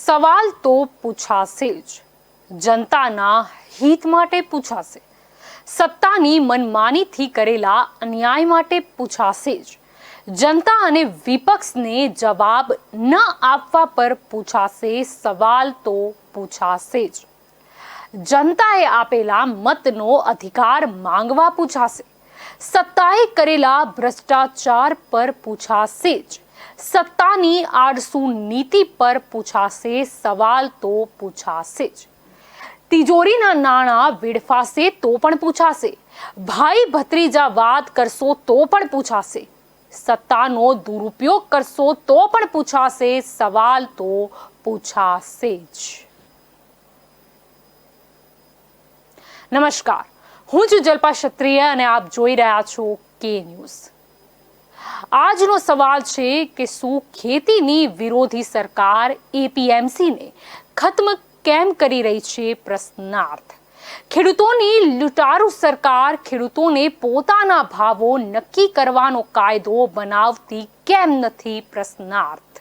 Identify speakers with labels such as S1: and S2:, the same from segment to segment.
S1: સવાલ તો પૂછાશે જ, જનતાના હિત માટે પૂછાશે, સત્તાની મનમાનીથી કરેલા અન્યાય માટે પૂછાશે જ, જનતા અને વિપક્ષને જવાબ ન આપવા પર પૂછાશે. સવાલ તો પૂછાશે જ. જનતાએ આપેલા મતનો અધિકાર માંગવા પૂછાશે, સત્તાએ કરેલા ભ્રષ્ટાચાર પર પૂછાશે જ, સત્તાની આળસુ નીતિ પર પૂછાશે. સવાલ તો પૂછાશે જ. તિજોરીના નાણાં વેડફાશે તો પણ પૂછાશે, ભાઈ ભત્રીજા વાત કરશો તો પણ પૂછાશે, સત્તાનો દુરુપયોગ કરશો તો પણ પૂછાશે. સવાલ તો પૂછાશે જ. નમસ્કાર, હું છું જલ્પા ક્ષત્રિય અને આપ જોઈ રહ્યા છો કે ન્યૂઝ. આજનો સવાલ છે કે શું ખેતીની વિરોધી સરકાર એપીએમસીને ખત્મ કેમ કરી રહી છે? પ્રશ્નાર્થ. ખેડૂતોની લૂંટારૂ સરકાર ખેડૂતોને પોતાના ભાવો નક્કી કરવાનો કાયદો બનાવતી કેમ નથી? પ્રશ્નાર્થ.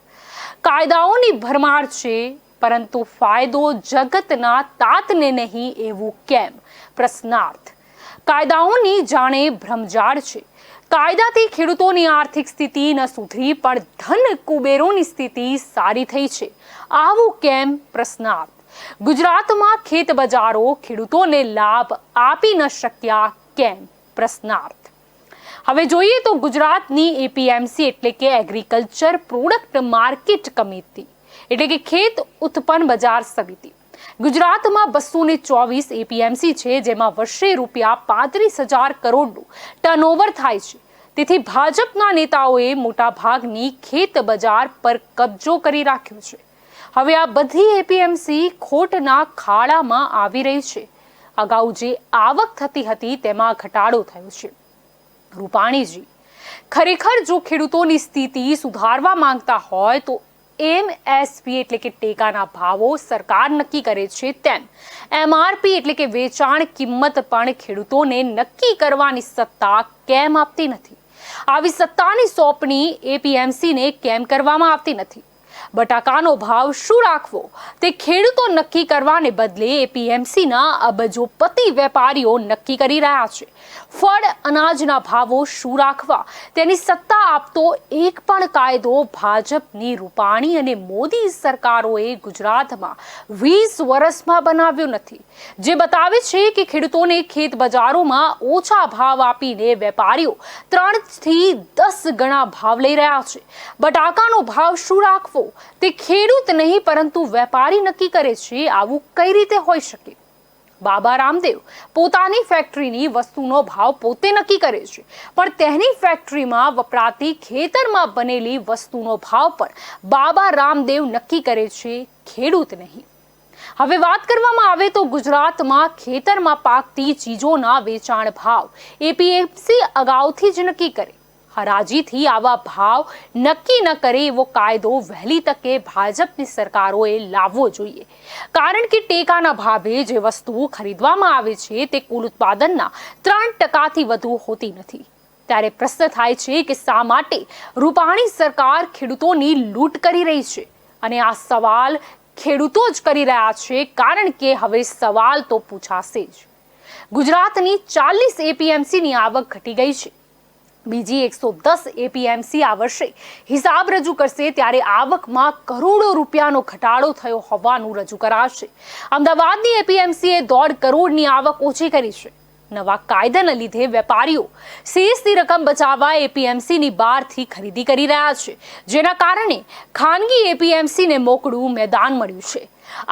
S1: કાયદાઓની ભરમાર છે પરંતુ ફાયદો જગતના તાતને નહીં એવું કેમ? પ્રશ્નાર્થ. કાયદાઓની જાણે ભ્રમજાળ છે. કાયદાથી ખેડૂતોની આર્થિક સ્થિતિ ન સુધરી પણ ધન કુબેરોની સ્થિતિ સારી થઈ છે. આવું કેમ? પ્રશ્નાર્થ. ગુજરાતમાં ખેત બજારો ખેડૂતોને લાભ આપી ન શક્યા કેમ? પ્રશ્નાર્થ. હવે જોઈએ તો ગુજરાતની એપીએમસી એટલે કે એગ્રીકલ્ચર પ્રોડક્ટ માર્કેટ કમિટી એટલે કે ખેત ઉત્પન્ન બજાર સમિતિ. ગુજરાતમાં 224 એપીએમસી છે, જેમાં વર્ષે ₹35,000 કરોડનું ટર્નઓવર થાય છે. તેથી ભાજપના નેતાઓએ મોટા ભાગની ખેત બજાર પર કબજો કરી રાખ્યો છે. હવે આ બધી એપીએમસી ખોટના ખાડામાં આવી રહી છે. અગાઉ જે આવક થતી હતી તેમાં ઘટાડો થયો છે. રૂપાણીજી, ખરેખર જો ખેડૂતોની સ્થિતિ સુધારવા માંગતા હોય તો એમએસપી એટલે કે ટેકાના ભાવો સરકાર નક્કી કરે છે તેમ એમઆરપી એટલે કે વેચાણ કિંમત પણ ખેડૂતોને નક્કી કરવાની સત્તા કેમ આપતી નથી? આવી સત્તાની સોંપણી એપીએમસીને કેમ કરવામાં આવતી નથી? બટાકાનો ભાવ શું રાખવો તે ખેડૂતો નક્કી કરવાને બદલે એપીએમસીના અબજોપતિ વેપારીઓ નક્કી કરી રહ્યા છે. ફળ અનાજના ભાવો શું રાખવા તેની સત્તા આપતો એક પણ કાયદો ભાજપની રૂપાણી અને મોદી સરકારોએ ગુજરાતમાં 20 વર્ષમાં બનાવ્યો નથી. જે બતાવે છે કે ખેડૂતોને ખેત બજારોમાં ઓછા ભાવ આપીને વેપારીઓ 3 થી 10 ગણા ભાવ લઈ રહ્યા છે. બટાકાનો ભાવ શું રાખવો તે ખેડૂત નહીં પરંતુ વેપારી નક્કી કરે છે. આવું કઈ રીતે હોઈ શકે? બાબા રામદેવ પોતાની ફેક્ટરીની વસ્તુનો ભાવ પોતે નક્કી કરે છે, પણ તેની ફેક્ટરીમાં વપરાતી ખેતરમાં બનેલી વસ્તુનો ભાવ પણ બાબા રામદેવ નક્કી કરે છે, ખેડૂત નહીં. હવે વાત કરવામાં આવે તો ગુજરાતમાં ખેતરમાં પાકતી ચીજોના વેચાણ ભાવ એપીએમસી અગાઉથી જ નક્કી કરે. હરાજીથી આવા ભાવ નક્કી ન કરે એવો કાયદો વહેલી તકે ભાજપની સરકારોએ લાવવો જોઈએ. કારણ કે ટેકાના ભાવે જે વસ્તુ ખરીદવામાં આવે છે તે કુલ ઉત્પાદનના 3% વધુ હોતી નથી. ત્યારે પ્રશ્ન થાય છે કે શા માટે રૂપાણી સરકાર ખેડૂતોની લૂંટ કરી રહી છે? અને આ સવાલ ખેડૂતો જ કરી રહ્યા છે, કારણ કે હવે સવાલ તો પૂછાશે જ. ગુજરાતની 40 એપીએમસીની આવક ઘટી ગઈ છે. બીજી 110 એપીએમસી આ વર્ષે હિસાબ રજૂ કરશે ત્યારે આવકમાં કરોડો રૂપિયાનો ઘટાડો થયો હોવાનું રજૂ કરાશે. અમદાવાદની એપીએમસીએ 1.5 કરોડની આવક ઓછી કરી છે. નવા કાયદાના લીધે વેપારીઓ શેષની રકમ બચાવવા એપીએમસીની બહારથી ખરીદી કરી રહ્યા છે, જેના કારણે ખાનગી એપીએમસીને મોકળું મેદાન મળ્યું છે.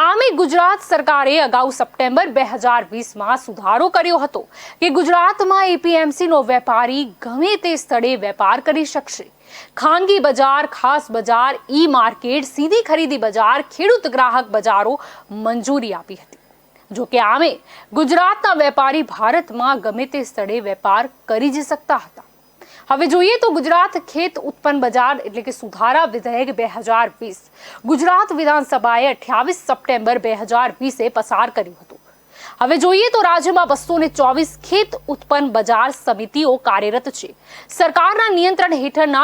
S1: આમે ગુજરાત સરકારે અગાઉ સપ્ટેમ્બર 2020માં સુધારો કર્યો હતો કે ગુજરાતમાં એપીએમસીનો વેપારી ગમે તે સ્થળે વેપાર કરી શકશે. ખાનગી બજાર, ખાસ બજાર, ઈ માર્કેટ, સીધી ખરીદી બજાર, ખેડૂત ગ્રાહક બજારો મંજૂરી આપી હતી. જો કે આમે ગુજરાતના વેપારી ભારતમાં ગમે તે સ્થળે વેપાર કરી જ શકતા હતા. હવે જોઈએ તો ગુજરાત ખેત ઉત્પન્ન બજાર એટલે કે સુધારા વિધેયક 2020 ગુજરાત વિધાનસભાએ 28 સપ્ટેમ્બર 2020 પસાર કર્યું હતું. હવે જોઈએ તો રાજ્યમાં 224 ખેત ઉત્પન્ન બજાર સમિતિઓ કાર્યરત છે. સરકારના નિયંત્રણ હેઠળના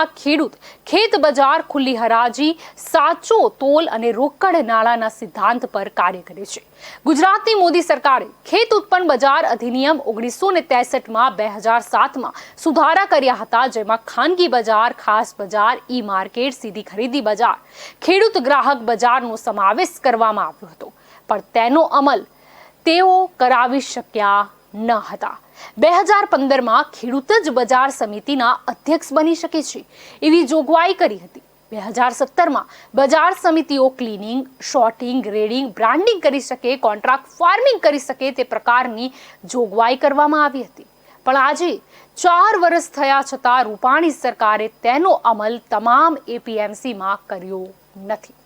S1: ખેત બજાર ખુલ્લી હરાજી, સાચો તોલ અને રોકડ નાણાંના સિદ્ધાંત પર કાર્ય કરે છે. ગુજરાતની મોદી સરકારે ખેત ઉત્પન્ન બજાર અધિનિયમ 1963માં 2007માં સુધારા કર્યા હતા, જેમાં ખાનગી બજાર, ખાસ બજાર, ઈ માર્કેટ, સીધી ખરીદી બજાર, ખેડૂત ગ્રાહક બજારનો સમાવેશ કરવામાં આવ્યો હતો, પણ તેનો અમલ તેઓ કરાવી શક્યા ન હતા. 2015માં ખેડૂત જ બજાર સમિતિના અધ્યક્ષ બની શકે છે એવી જોગવાઈ કરી હતી. 2017માં બજાર સમિતિઓ ક્લીનિંગ, શોર્ટિંગ, ગ્રેડિંગ, બ્રાન્ડિંગ કરી શકે, કોન્ટ્રાક્ટ ફાર્મિંગ કરી શકે તે પ્રકારની જોગવાઈ કરવામાં આવી હતી. પણ આજે 4 વર્ષ થયા છતાં રૂપાણી સરકારે તેનો અમલ તમામ એપીએમસીમાં કર્યો નથી.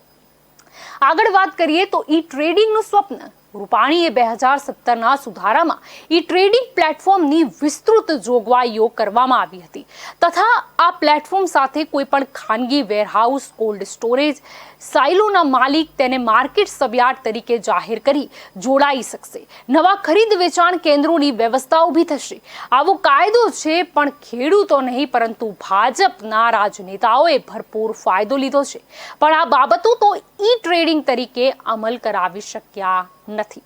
S1: આગળ વાત કરીએ તો ઈ ટ્રેડિંગનું સ્વપ્ન. રૂપાણીએ 2017ના સુધારામાં ઈ ટ્રેડિંગ પ્લેટફોર્મની વિસ્તૃત જોગવાઈઓ કરવામાં આવી હતી તથા આ પ્લેટફોર્મ સાથે કોઈ પણ ખાનગી વેરહાઉસ, કોલ્ડ સ્ટોરેજ, સાઇલોના માલિક તેને માર્કેટ સબયાર્ડ તરીકે જાહેર કરી જોડાઈ શકશે. નવા ખરીદ વેચાણ કેન્દ્રોની વ્યવસ્થા ઊભી થશે. આવો કાયદો છે, પણ ખેડૂતો નહીં પરંતુ ભાજપના રાજનેતાઓએ ભરપૂર ફાયદો લીધો છે. પણ આ બાબતો તો ઈ ટ્રેડિંગ તરીકે અમલ કરાવી શક્યા નથી.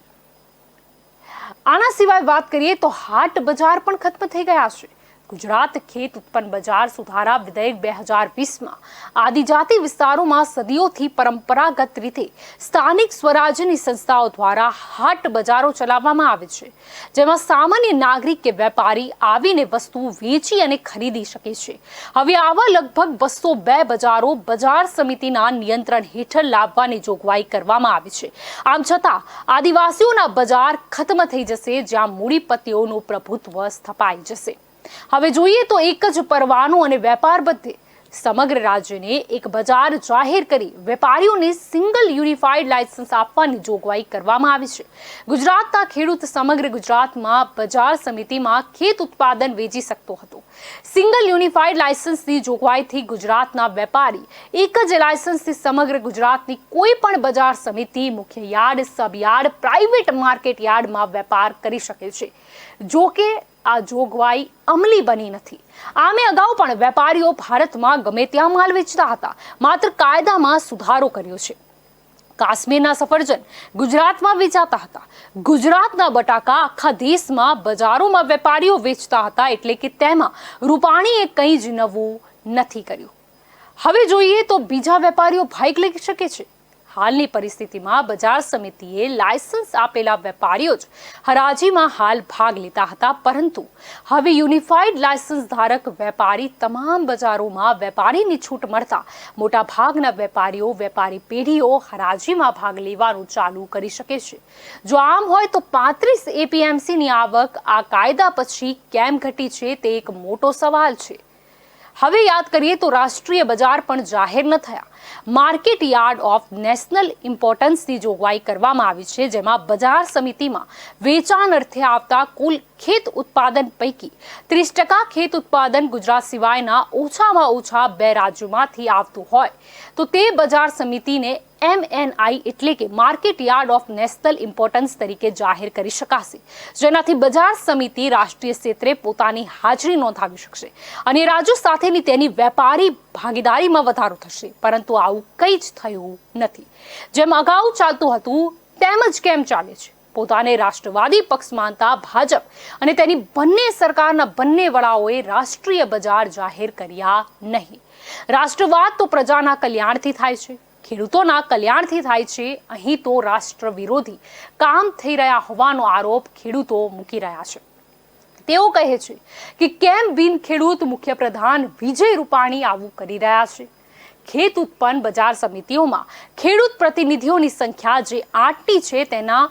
S1: આના સિવાય વાત કરીએ તો હાટ બજાર પણ ખત્મ થઈ ગયા છે. ગુજરાત ખેત ઉત્પન્ન બજાર સુધારા વિધેયક 2020માં આદિજાતિ વિસ્તારોમાં સદીઓથી પરંપરાગત રીતે સ્થાનિક સ્વરાજ્યની સંસ્થાઓ દ્વારા હાટ બજારો ચલાવવામાં આવે છે, જેમાં સામાન્ય નાગરિક કે વેપારી આવીને વસ્તુ વેચી અને ખરીદી શકે છે. હવે આવા લગભગ 202 બજારો બજાર સમિતિના નિયંત્રણ હેઠળ લાવવાની જોગવાઈ કરવામાં આવી છે. આમ છતાં આદિવાસીઓના બજાર ખત્મ થઈ જશે, જ્યાં મૂડીપતિઓનું પ્રભુત્વ સ્થપાઈ જશે. હવે જોઈએ તો એક જ પરવાનો અને વેપાર બધે સમગ્ર રાજ્યને એક બજાર જાહેર કરી વેપારીઓને સિંગલ યુનિફાઈડ લાયસન્સ આપવાની જોગવાઈ કરવામાં આવી છે. ગુજરાતના ખેડૂત સમગ્ર ગુજરાતમાં બજાર સમિતિમાં ખેત ઉત્પાદન વેચી શકતો હતો. સિંગલ યુનિફાઈડ લાયસન્સની જોગવાઈથી ગુજરાતના વેપારી એક જ લાયસન્સથી સમગ્ર ગુજરાતની કોઈ પણ બજાર સમિતિ, મુખ્ય યાર્ડ, સબ યાર્ડ, પ્રાઇવેટ માર્કેટ યાર્ડમાં વેપાર કરી શકે છે. જો કે આ જોગવાઈ અમલી બની નથી. આમે અગાઉ પણ વેપારીઓ ભારતમાં ગમે ત્યાં માલ વેચતા હતા, માત્ર કાયદામાં સુધારો કર્યો છે. કાશ્મીરના સફરજન ગુજરાતમાં વેચાતા હતા. ગુજરાતના બટાકા આખા દેશમાં બજારોમાં વેપારીઓ વેચતા હતા, એટલે કે તેમાં રૂપાણીએ કંઈ જ નવું નથી કર્યું. હવે જોઈએ તો બીજા વેપારીઓ ભાગ લઈ શકે છે. હાલની પરિસ્થિતિમાં બજાર સમિતિએ લાયસન્સ આપેલા વેપારીઓ જ હરાજીમાં હાલ ભાગ લેતા હતા, પરંતુ હવે યુનિફાઈડ લાયસન્સ ધારક વેપારી તમામ બજારોમાં વેપારીની છૂટ મળતા મોટા ભાગના વેપારીઓ, વેપારી પેઢીઓ હરાજીમાં ભાગ લેવાનું ચાલુ કરી શકે છે. જો આમ હોય તો 35 એપીએમસીની આવક આ કાયદા પછી કેમ ઘટી છે તે એક મોટો સવાલ છે. હવે યાદ કરીએ તો રાષ્ટ્રીય બજાર પણ જાહેર ન થયા. માર્કેટ યાર્ડ ઓફ નેશનલ ઇમ્પોર્ટન્સની જોગવાઈ કરવામાં આવી છે, જેમાં બજાર સમિતિમાં વેચાણ અર્થે આવતા કુલ ખેત ઉત્પાદન પૈકી 30% ખેત ઉત્પાદન ગુજરાત સિવાયના ઓછામાં ઓછા 2 રાજ્યોમાંથી આવતું હોય તો તે બજાર સમિતિને MNI એટલે કે market yard of national importance તરીકે જાહેર કરી શકાશે, જેનાથી બજાર સમિતિ રાષ્ટ્રીય ક્ષેત્રે પોતાની હાજરી નોંધાવી શકશે અને રાજ્યો સાથેની તેની વેપારી ભાગીદારીમાં વધારો થશે. પરંતુ આવું કંઈ જ થયું નથી. જેમ અગાઉ ચાલતું હતું તેમ જ કેમ ચાલે છે? પોતાને રાષ્ટ્રવાદી પક્ષ માનતા ભાજપ અને તેની બંને સરકારના બંને વડાઓએ રાષ્ટ્રીય બજાર જાહેર કર્યા નહીં. રાષ્ટ્રવાદ તો પ્રજાના કલ્યાણથી થાય છે, ખેડૂતોના કલ્યાણથી થાય છે. અહીં તો રાષ્ટ્ર વિરોધી કામ થઈ રહ્યા હોવાનો આરોપ ખેડૂતો મૂકી રહ્યા છે. તેઓ કહે છે કે કેમ બિન ખેડૂત મુખ્યપ્રધાન વિજય રૂપાણી આવું કરી રહ્યા છે? ખેત ઉત્પન્ન બજાર સમિતિઓમાં ખેડૂત પ્રતિનિધિઓની સંખ્યા જે 8ની છે તેના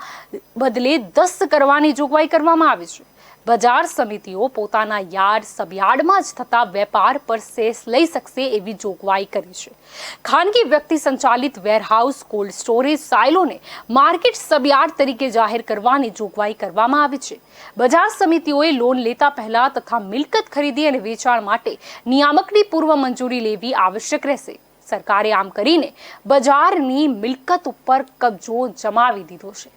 S1: બદલે 10 કરવાની જોગવાઈ કરવામાં આવી છે. બજાર સમિતિઓ પોતાના યાર્ડ, સબયાર્ડમાં જ થતા વેપાર પર સેસ લઈ શકશે એવી જોગવાઈ કરી છે. ખાનગી વ્યક્તિ સંચાલિત વેરહાઉસ, કોલ્ડ સ્ટોરેજ, સાઇલોને માર્કેટ સબયાર્ડ તરીકે જાહેર કરવાની જોગવાઈ કરવામાં આવી છે. બજાર સમિતિઓએ લોન લેતા પહેલા તથા મિલકત ખરીદી અને વેચાણ માટે નિયામકની પૂર્વ મંજૂરી લેવી આવશ્યક રહેશે. સરકારે આમ કરીને બજારની મિલકત ઉપર કબજો જમાવી દીધો છે.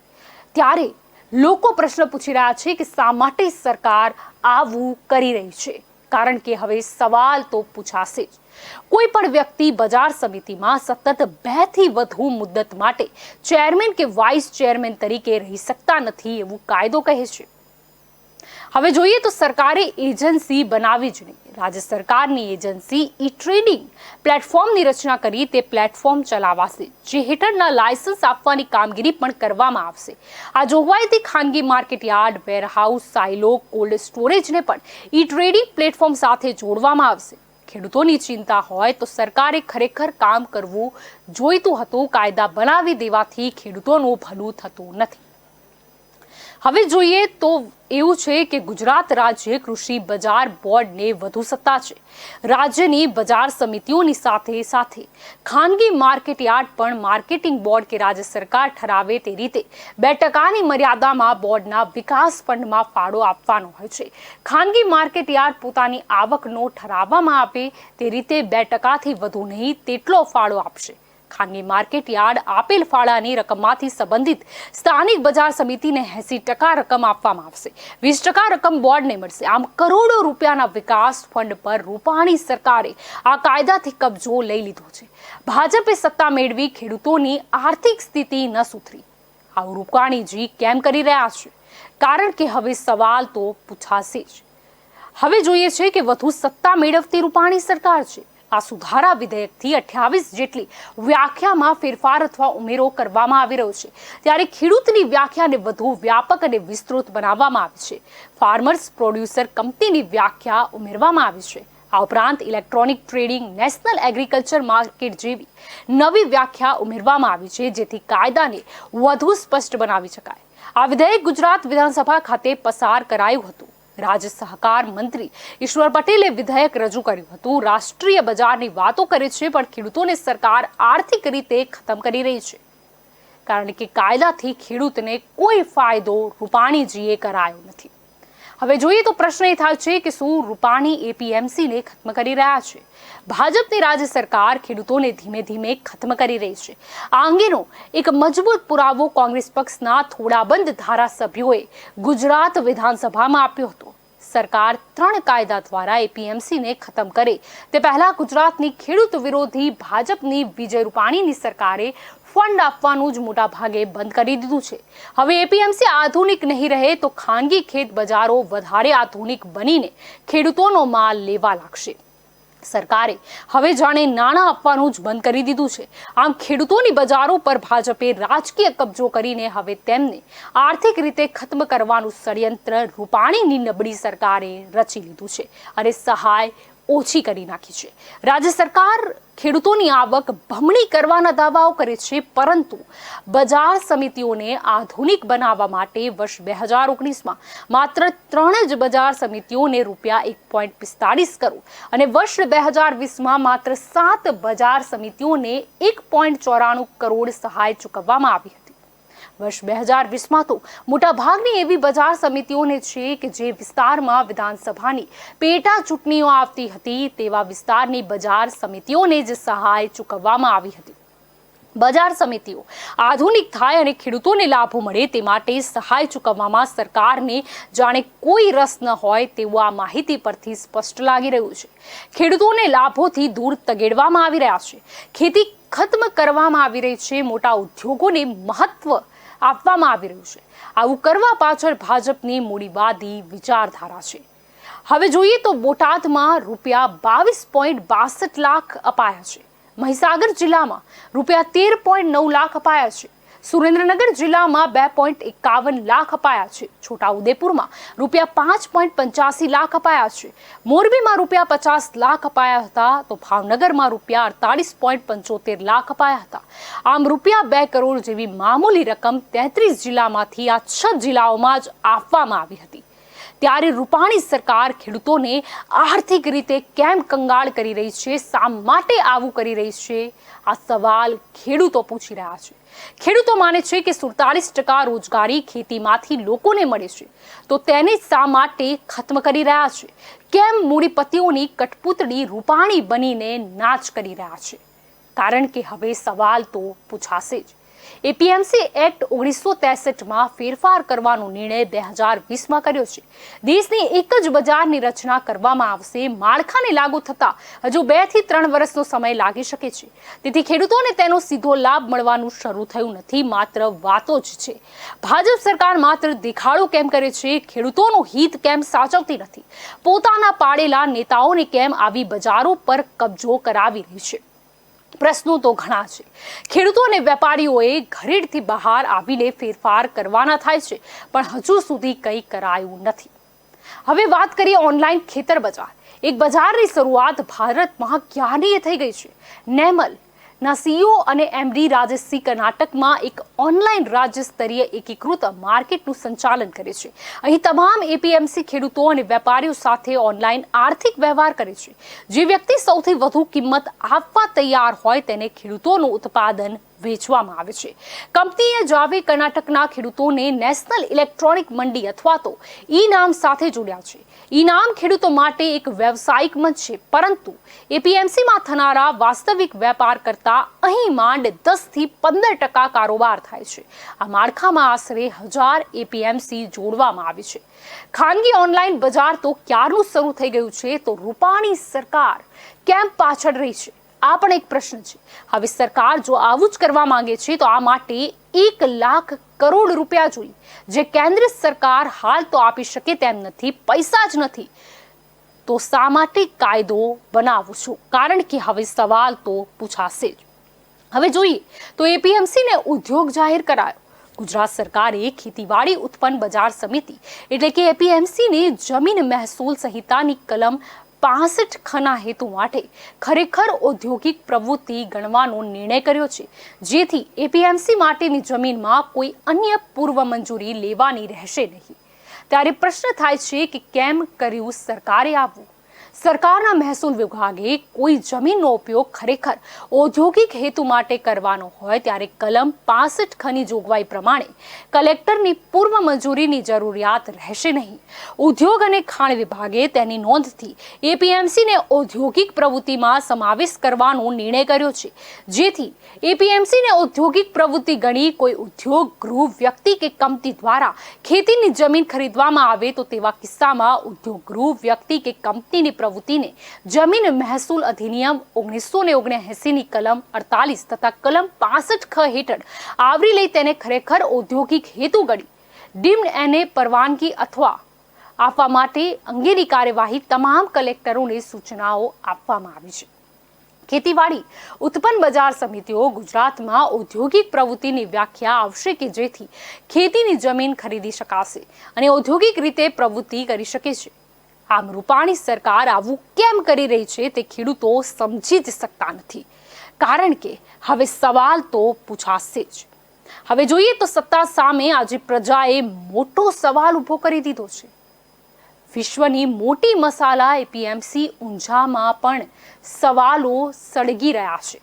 S1: ત્યારે લોકો પ્રશ્ન પૂછી રહ્યા છે કે શા માટે સરકાર આવું કરી રહી છે, કારણ કે હવે સવાલ તો પૂછાશે જ. કોઈ પણ વ્યક્તિ બજાર સમિતિમાં સતત 2 થી વધુ મુદ્દત માટે ચેરમેન કે વાઇસ ચેરમેન તરીકે રહી શકતા નથી એવું કાયદો કહે છે. હવે જોઈએ તો સરકારે એજન્સી બનાવી જ નહીં. રાજ્ય સરકારની એજન્સી ઈ ટ્રેડિંગ પ્લેટફોર્મની રચના કરી તે પ્લેટફોર્મ ચલાવાશે, જે હેઠળના લાયસન્સ આપવાની કામગીરી પણ કરવામાં આવશે. આ જોગવાઈથી ખાનગી માર્કેટયાર્ડ, વેરહાઉસ, સાયલો, કોલ્ડ સ્ટોરેજને પણ ઈ ટ્રેડિંગ પ્લેટફોર્મ સાથે જોડવામાં આવશે. ખેડૂતોની ચિંતા હોય તો સરકારે ખરેખર કામ કરવું જોઈતું હતું. કાયદા બનાવી દેવાથી ખેડૂતોનું ભલું થતું નથી. હવે જોઈએ તો એવું છે કે ગુજરાત રાજ્ય કૃષિ બજાર બોર્ડને વધુ સત્તા છે. રાજ્યની બજાર સમિતિઓની સાથે સાથે ખાનગી માર્કેટયાર્ડ પણ માર્કેટિંગ બોર્ડ કે રાજ્ય સરકાર ઠરાવે તે રીતે 2% મર્યાદામાં બોર્ડના વિકાસ ફંડમાં ફાળો આપવાનો હોય છે. ખાનગી માર્કેટયાર્ડ પોતાની આવકનો ઠરાવવામાં આપે તે રીતે 2%થી વધુ નહીં તેટલો ફાળો આપશે. ખાનગી માર્કેટયાર્ડ આપેલ ફાળાની રકમમાંથી સંબંધિત સ્થાનિક બજાર સમિતિને 80% રકમ આપવામાં આવશે. 20% રકમ બોર્ડને મળશે. આમ કરોડો રૂપિયાના વિકાસ ફંડ પર રૂપાણી સરકારે આ કાયદાથી કબજો લઈ લીધો છે. ભાજપે સત્તા મેળવી ખેડૂતોની આર્થિક સ્થિતિ ન સુધરી. આવું રૂપાણીજી કેમ કરી રહ્યા છે? કારણ કે હવે સવાલ તો પૂછાશે જ. હવે જોઈએ છે કે વધુ સત્તા મેળવતી રૂપાણી સરકાર છે. આ સુધારા વિધેયકથી 28 જેટલી વ્યાખ્યામાં ફેરફાર અથવા ઉમેરો કરવામાં આવી રહ્યો છે. ત્યારે ખેડૂતની વ્યાખ્યાને વધુ વ્યાપક અને વિસ્તૃત બનાવવામાં આવી છે. ફાર્મર્સ પ્રોડ્યુસર કંપનીની વ્યાખ્યા ઉમેરવામાં આવી છે. આ ઉપરાંત electronic trading, national agriculture market જેવી નવી વ્યાખ્યા ઉમેરવામાં આવી છે, જેથી કાયદાને વધુ સ્પષ્ટ બનાવી શકાય. આ વિધેયક ગુજરાત વિધાનસભા ખાતે પસાર કરાયું હતું. રાજ્ય સહકાર મંત્રી ઈશ્વર પટેલે વિધેયક રજૂ કર્યું હતું. રાષ્ટ્રીય બજારની વાતો કરે છે, પણ ખેડૂતોને સરકાર આર્થિક રીતે ખતમ કરી રહી છે, કારણ કે કાયદાથી ખેડૂતને કોઈ ફાયદો રૂપાણીજીએ કરાયો નથી. હવે જોઈએ તો પ્રશ્ન એ થાય છે કે શું રૂપાણી એપીએમસીને ખત્મ કરી રહ્યા છે? ભાજપની રાજ્ય સરકાર ખેડૂતોને ધીમે ધીમે ખત્મ કરી રહી છે. આ અંગેનો એક મજબૂત પુરાવો કોંગ્રેસ પક્ષના થોડાબંધ ધારાસભ્યોએ ગુજરાત વિધાનસભામાં આપ્યો હતો. સરકાર 3 કાયદા દ્વારા એપીએમસીને ખતમ કરે તે પહેલા ગુજરાતની ખેડૂત વિરોધી ભાજપની વિજય રૂપાણીની સરકારે ફંડ આપવાનું જ મોટા ભાગે બંધ કરી દીધું છે. હવે એપીએમસી આધુનિક નહીં રહે તો ખાનગી ખેત બજારો વધારે આધુનિક બનીને ખેડૂતોનો માલ લેવા લાગશે. સરકારે હવે જાણે નાણાં આપવાનું જ બંધ કરી દીધું છે. આમ ખેડૂતોની બજારો પર ભાજપે રાજકીય કબજો કરીને હવે તેમને આર્થિક રીતે ખત્મ કરવાનું ષડયંત્ર રૂપાણીની નબળી સરકારે રચી લીધું છે અને સહાય ઓછી કરી નાખી છે. રાજ્ય સરકાર ખેડૂતોની આવક બમણી કરવાના દાવાઓ કરે છે, પરંતુ બજાર સમિતિઓને આધુનિક બનાવવા માટે વર્ષ 2019માં માત્ર 3 જ બજાર સમિતિઓને ₹1.45 કરોડ અને વર્ષ 2020માં માત્ર 7 બજાર સમિતિઓને 1.94 કરોડ સહાય ચૂકવવામાં આવી હતી. વર્ષ 2020માં તો મોટાભાગની એવી બજાર સમિતિઓને છે કે જે વિસ્તારમાં વિધાનસભાની પેટા ચૂંટણીઓ આવતી હતી તેવા વિસ્તારની બજાર સમિતિઓને જ સહાય ચૂકવવામાં આવી હતી. બજાર સમિતિઓ આધુનિક થાય અને ખેડૂતોને લાભો મળે તે માટે સહાય ચૂકવવામાં સરકારને જાણે કોઈ રસ ન હોય તેવું આ માહિતી પરથી સ્પષ્ટ લાગી રહ્યું છે. ખેડૂતોને લાભોથી દૂર તગેડવામાં આવી રહ્યા છે. ખેતી ખત્મ કરવામાં આવી રહી છે. મોટા ઉદ્યોગોને મહત્વ આપવામાં આવી રહ્યું છે. આવું કરવા પાછળ ભાજપની મૂડીવાદી વિચારધારા છે. હવે જોઈએ તો બોટાદમાં ₹22.62 લાખ અપાયા છે. મહીસાગર જિલ્લામાં ₹13.9 લાખ અપાયા છે. સુરેન્દ્રનગર જિલ્લામાં ₹2.51 લાખ અપાયા છે. છોટાઉદેપુરમાં ₹5.85 લાખ અપાયા છે. મોરબીમાં ₹50 લાખ અપાયા હતા તો ભાવનગરમાં ₹48.75 લાખ અપાયા હતા. આમ ₹2 કરોડ જેવી મામૂલી રકમ 33 જિલ્લામાંથી આ 6 જિલ્લાઓમાં જ આપવામાં આવી હતી. ત્યારે રૂપાણી સરકાર ખેડૂતોને આર્થિક રીતે કેમ કંગાળ કરી રહી છે? શા માટે આવું કરી રહી છે? આ સવાલ ખેડૂતો પૂછી રહ્યા છે. ખેડૂતો માને છે કે 47% રોજગારી ખેતીમાંથી લોકોને મળે છે, તો તેને શા માટે ખત્મ કરી રહ્યા છે? કેમ મૂડીપતિઓની કઠપૂતળી રૂપાણી બનીને નાચ કરી રહ્યા છે? કારણ કે હવે સવાલ તો પૂછાશે જ. એપીએમસી એક્ટ 1963માં ફેરફાર કરવાનો નિર્ણય 2020માં કર્યો છે. દેશની એક જ બજારની રચના કરવામાં આવશે. માળખાને લાગુ થતા હજુ 2 થી 3 વર્ષનો સમય લાગી શકે છે. તેથી ખેડૂતોને તેનો સીધો લાભ મળવાનું શરૂ થયું નથી, માત્ર વાતો જ છે. ભાજપ સરકાર માત્ર દેખાડો કેમ કરે છે, ખેડૂતોનું હિત કેમ સાચવતી નથી, પોતાના પાડેલા નેતાઓને કેમ આવી બજારો પર કબજો કરાવી રહી છે. પ્રશ્નો તો ઘણા છે. ખેડૂતો અને વેપારીઓએ ઘરેડથી બહાર આવીને ફેરફાર કરવાના થાય છે, પણ હજુ સુધી કંઈ કરાયું નથી. હવે વાત કરીએ ઓનલાઈન ખેતર બજાર. એક બજારની શરૂઆત ભારતમાં ક્યારની થઈ ગઈ છે. નેમલ ના સીઈઓ અને એમડી રાજેશસિંહ કર્ણાટકમાં એક ઓનલાઈન રાજ્ય સ્તરીય એકીકૃત માર્કેટનું સંચાલન કરે છે. અહીં તમામ એપીએમસી ખેડૂતો અને વેપારીઓ સાથે ઓનલાઈન આર્થિક વ્યવહાર કરે છે. જે વ્યક્તિ સૌથી વધુ કિંમત આપવા તૈયાર હોય તેને ખેડૂતોનું ઉત્પાદન વેચવામાં આવે છે. કંપનીએ જાવે કર્ણાટકના ખેડૂતોને નેશનલ ઇલેક્ટ્રોનિક મંડી અથવા તો ઈ નામ સાથે જોડ્યા છે. ઈ નામ ખેડૂતો માટે એક વ્યવસાયિક મંચ છે, પરંતુ એપીએમસીમાં થનારા વાસ્તવિક વેપાર કરતા અહીં માંડ 10 થી 15% કારોબાર થાય છે. આ માળખામાં આશરે 1000 એપીએમસી જોડવામાં આવી છે. ખાનગી ઓનલાઈન બજાર તો ક્યારનું શરૂ થઈ ગયું છે, તો રૂપાણી સરકાર કેમ પાછળ રહી છે? આ પણ એક પ્રશ્ન છે. હવે સરકાર જો આવું જ કરવા માંગે છે તો આ માટે 1 લાખ કરોડ રૂપિયા જોઈએ, જે કેન્દ્ર સરકાર હાલ તો આપી શકે તેમ નથી. પૈસા જ નથી તો શા માટે કાયદો બનાવું છું? કારણ કે હવે સવાલ તો પૂછાશે જ. હવે જોઈએ તો એપીએમસીને ઉદ્યોગ જાહેર કરાયો. ગુજરાત સરકારે ખેતીવાડી ઉત્પન્ન બજાર સમિતિ એટલે કે એપીએમસીને જમીન મહેસૂલ સંહિતાની કલમ 65 ખના હેતુ માટે ખરેખર ઔદ્યોગિક પ્રવૃત્તિ ગણવાનો નિર્ણય કર્યો છે, જેથી એપીએમસી માટેની જમીનમાં કોઈ અન્ય પૂર્વ મંજૂરી લેવાની રહેશે નહીં. ત્યારે પ્રશ્ન થાય છે કે કેમ કર્યું સરકારે આવું? સરકારના મહેસૂલ વિભાગે કોઈ જમીનનો ઉપયોગ ખરેખર ઔદ્યોગિક હેતુ માટે કરવાનો હોય ત્યારે કલમ 65 ખની જોગવાઈ પ્રમાણે કલેક્ટરની પૂર્વ મંજૂરીની જરૂરિયાત રહેશે નહીં. ઉદ્યોગ અને ખાણ વિભાગે તેની નોંધથી એપીએમસીને ઔદ્યોગિક પ્રવૃત્તિમાં સમાવેશ કરવાનો નિર્ણય કર્યો છે, જેથી એપીએમસીને ઔદ્યોગિક પ્રવૃત્તિ ગણી કોઈ ઉદ્યોગ, ગૃહ, વ્યક્તિ કે કંપની દ્વારા ખેતીની જમીન ખરીદવામાં આવે તો તેવા કિસ્સામાં ઉદ્યોગ, ગૃહ, વ્યક્તિ કે કંપનીની પ્રવૃત્તિને જમીન મહેસૂલ અધિનિયમ 1979 ની કલમ 48 તથા કલમ 65 ખ હેઠળ આવરી લઈ તેને ખરેખર ઔદ્યોગિક હેતુ ગણી ડીમ્ડ એને પરવાનગી અથવા આપવા માટે અંગેની કાર્યવાહી તમામ કલેક્ટરોને સૂચનાઓ આપવામાં આવી છે. ખેતીવાડી ઉત્પન્ન બજાર સમિતિઓ ગુજરાતમાં ઔદ્યોગિક પ્રવૃત્તિની વ્યાખ્યા આવશે કે જેથી ખેતીની જમીન ખરીદી શકાશે અને ઔદ્યોગિક રીતે પ્રવૃત્તિ કરી શકે છે. આમ રૂપાણી સરકાર આવું કેમ કરી રહી છે તે ખેડૂતો સમજી જ શકતા નથી, કારણ કે હવે સવાલ તો પૂછાશે જ. હવે જોઈએ તો સત્તા સામે આજે પ્રજાએ મોટો સવાલ ઊભો કરી દીધો છે. વિશ્વની મોટી મસાલા એપીએમસી ઊંઝામાં પણ સવાલો સળગી રહ્યા છે.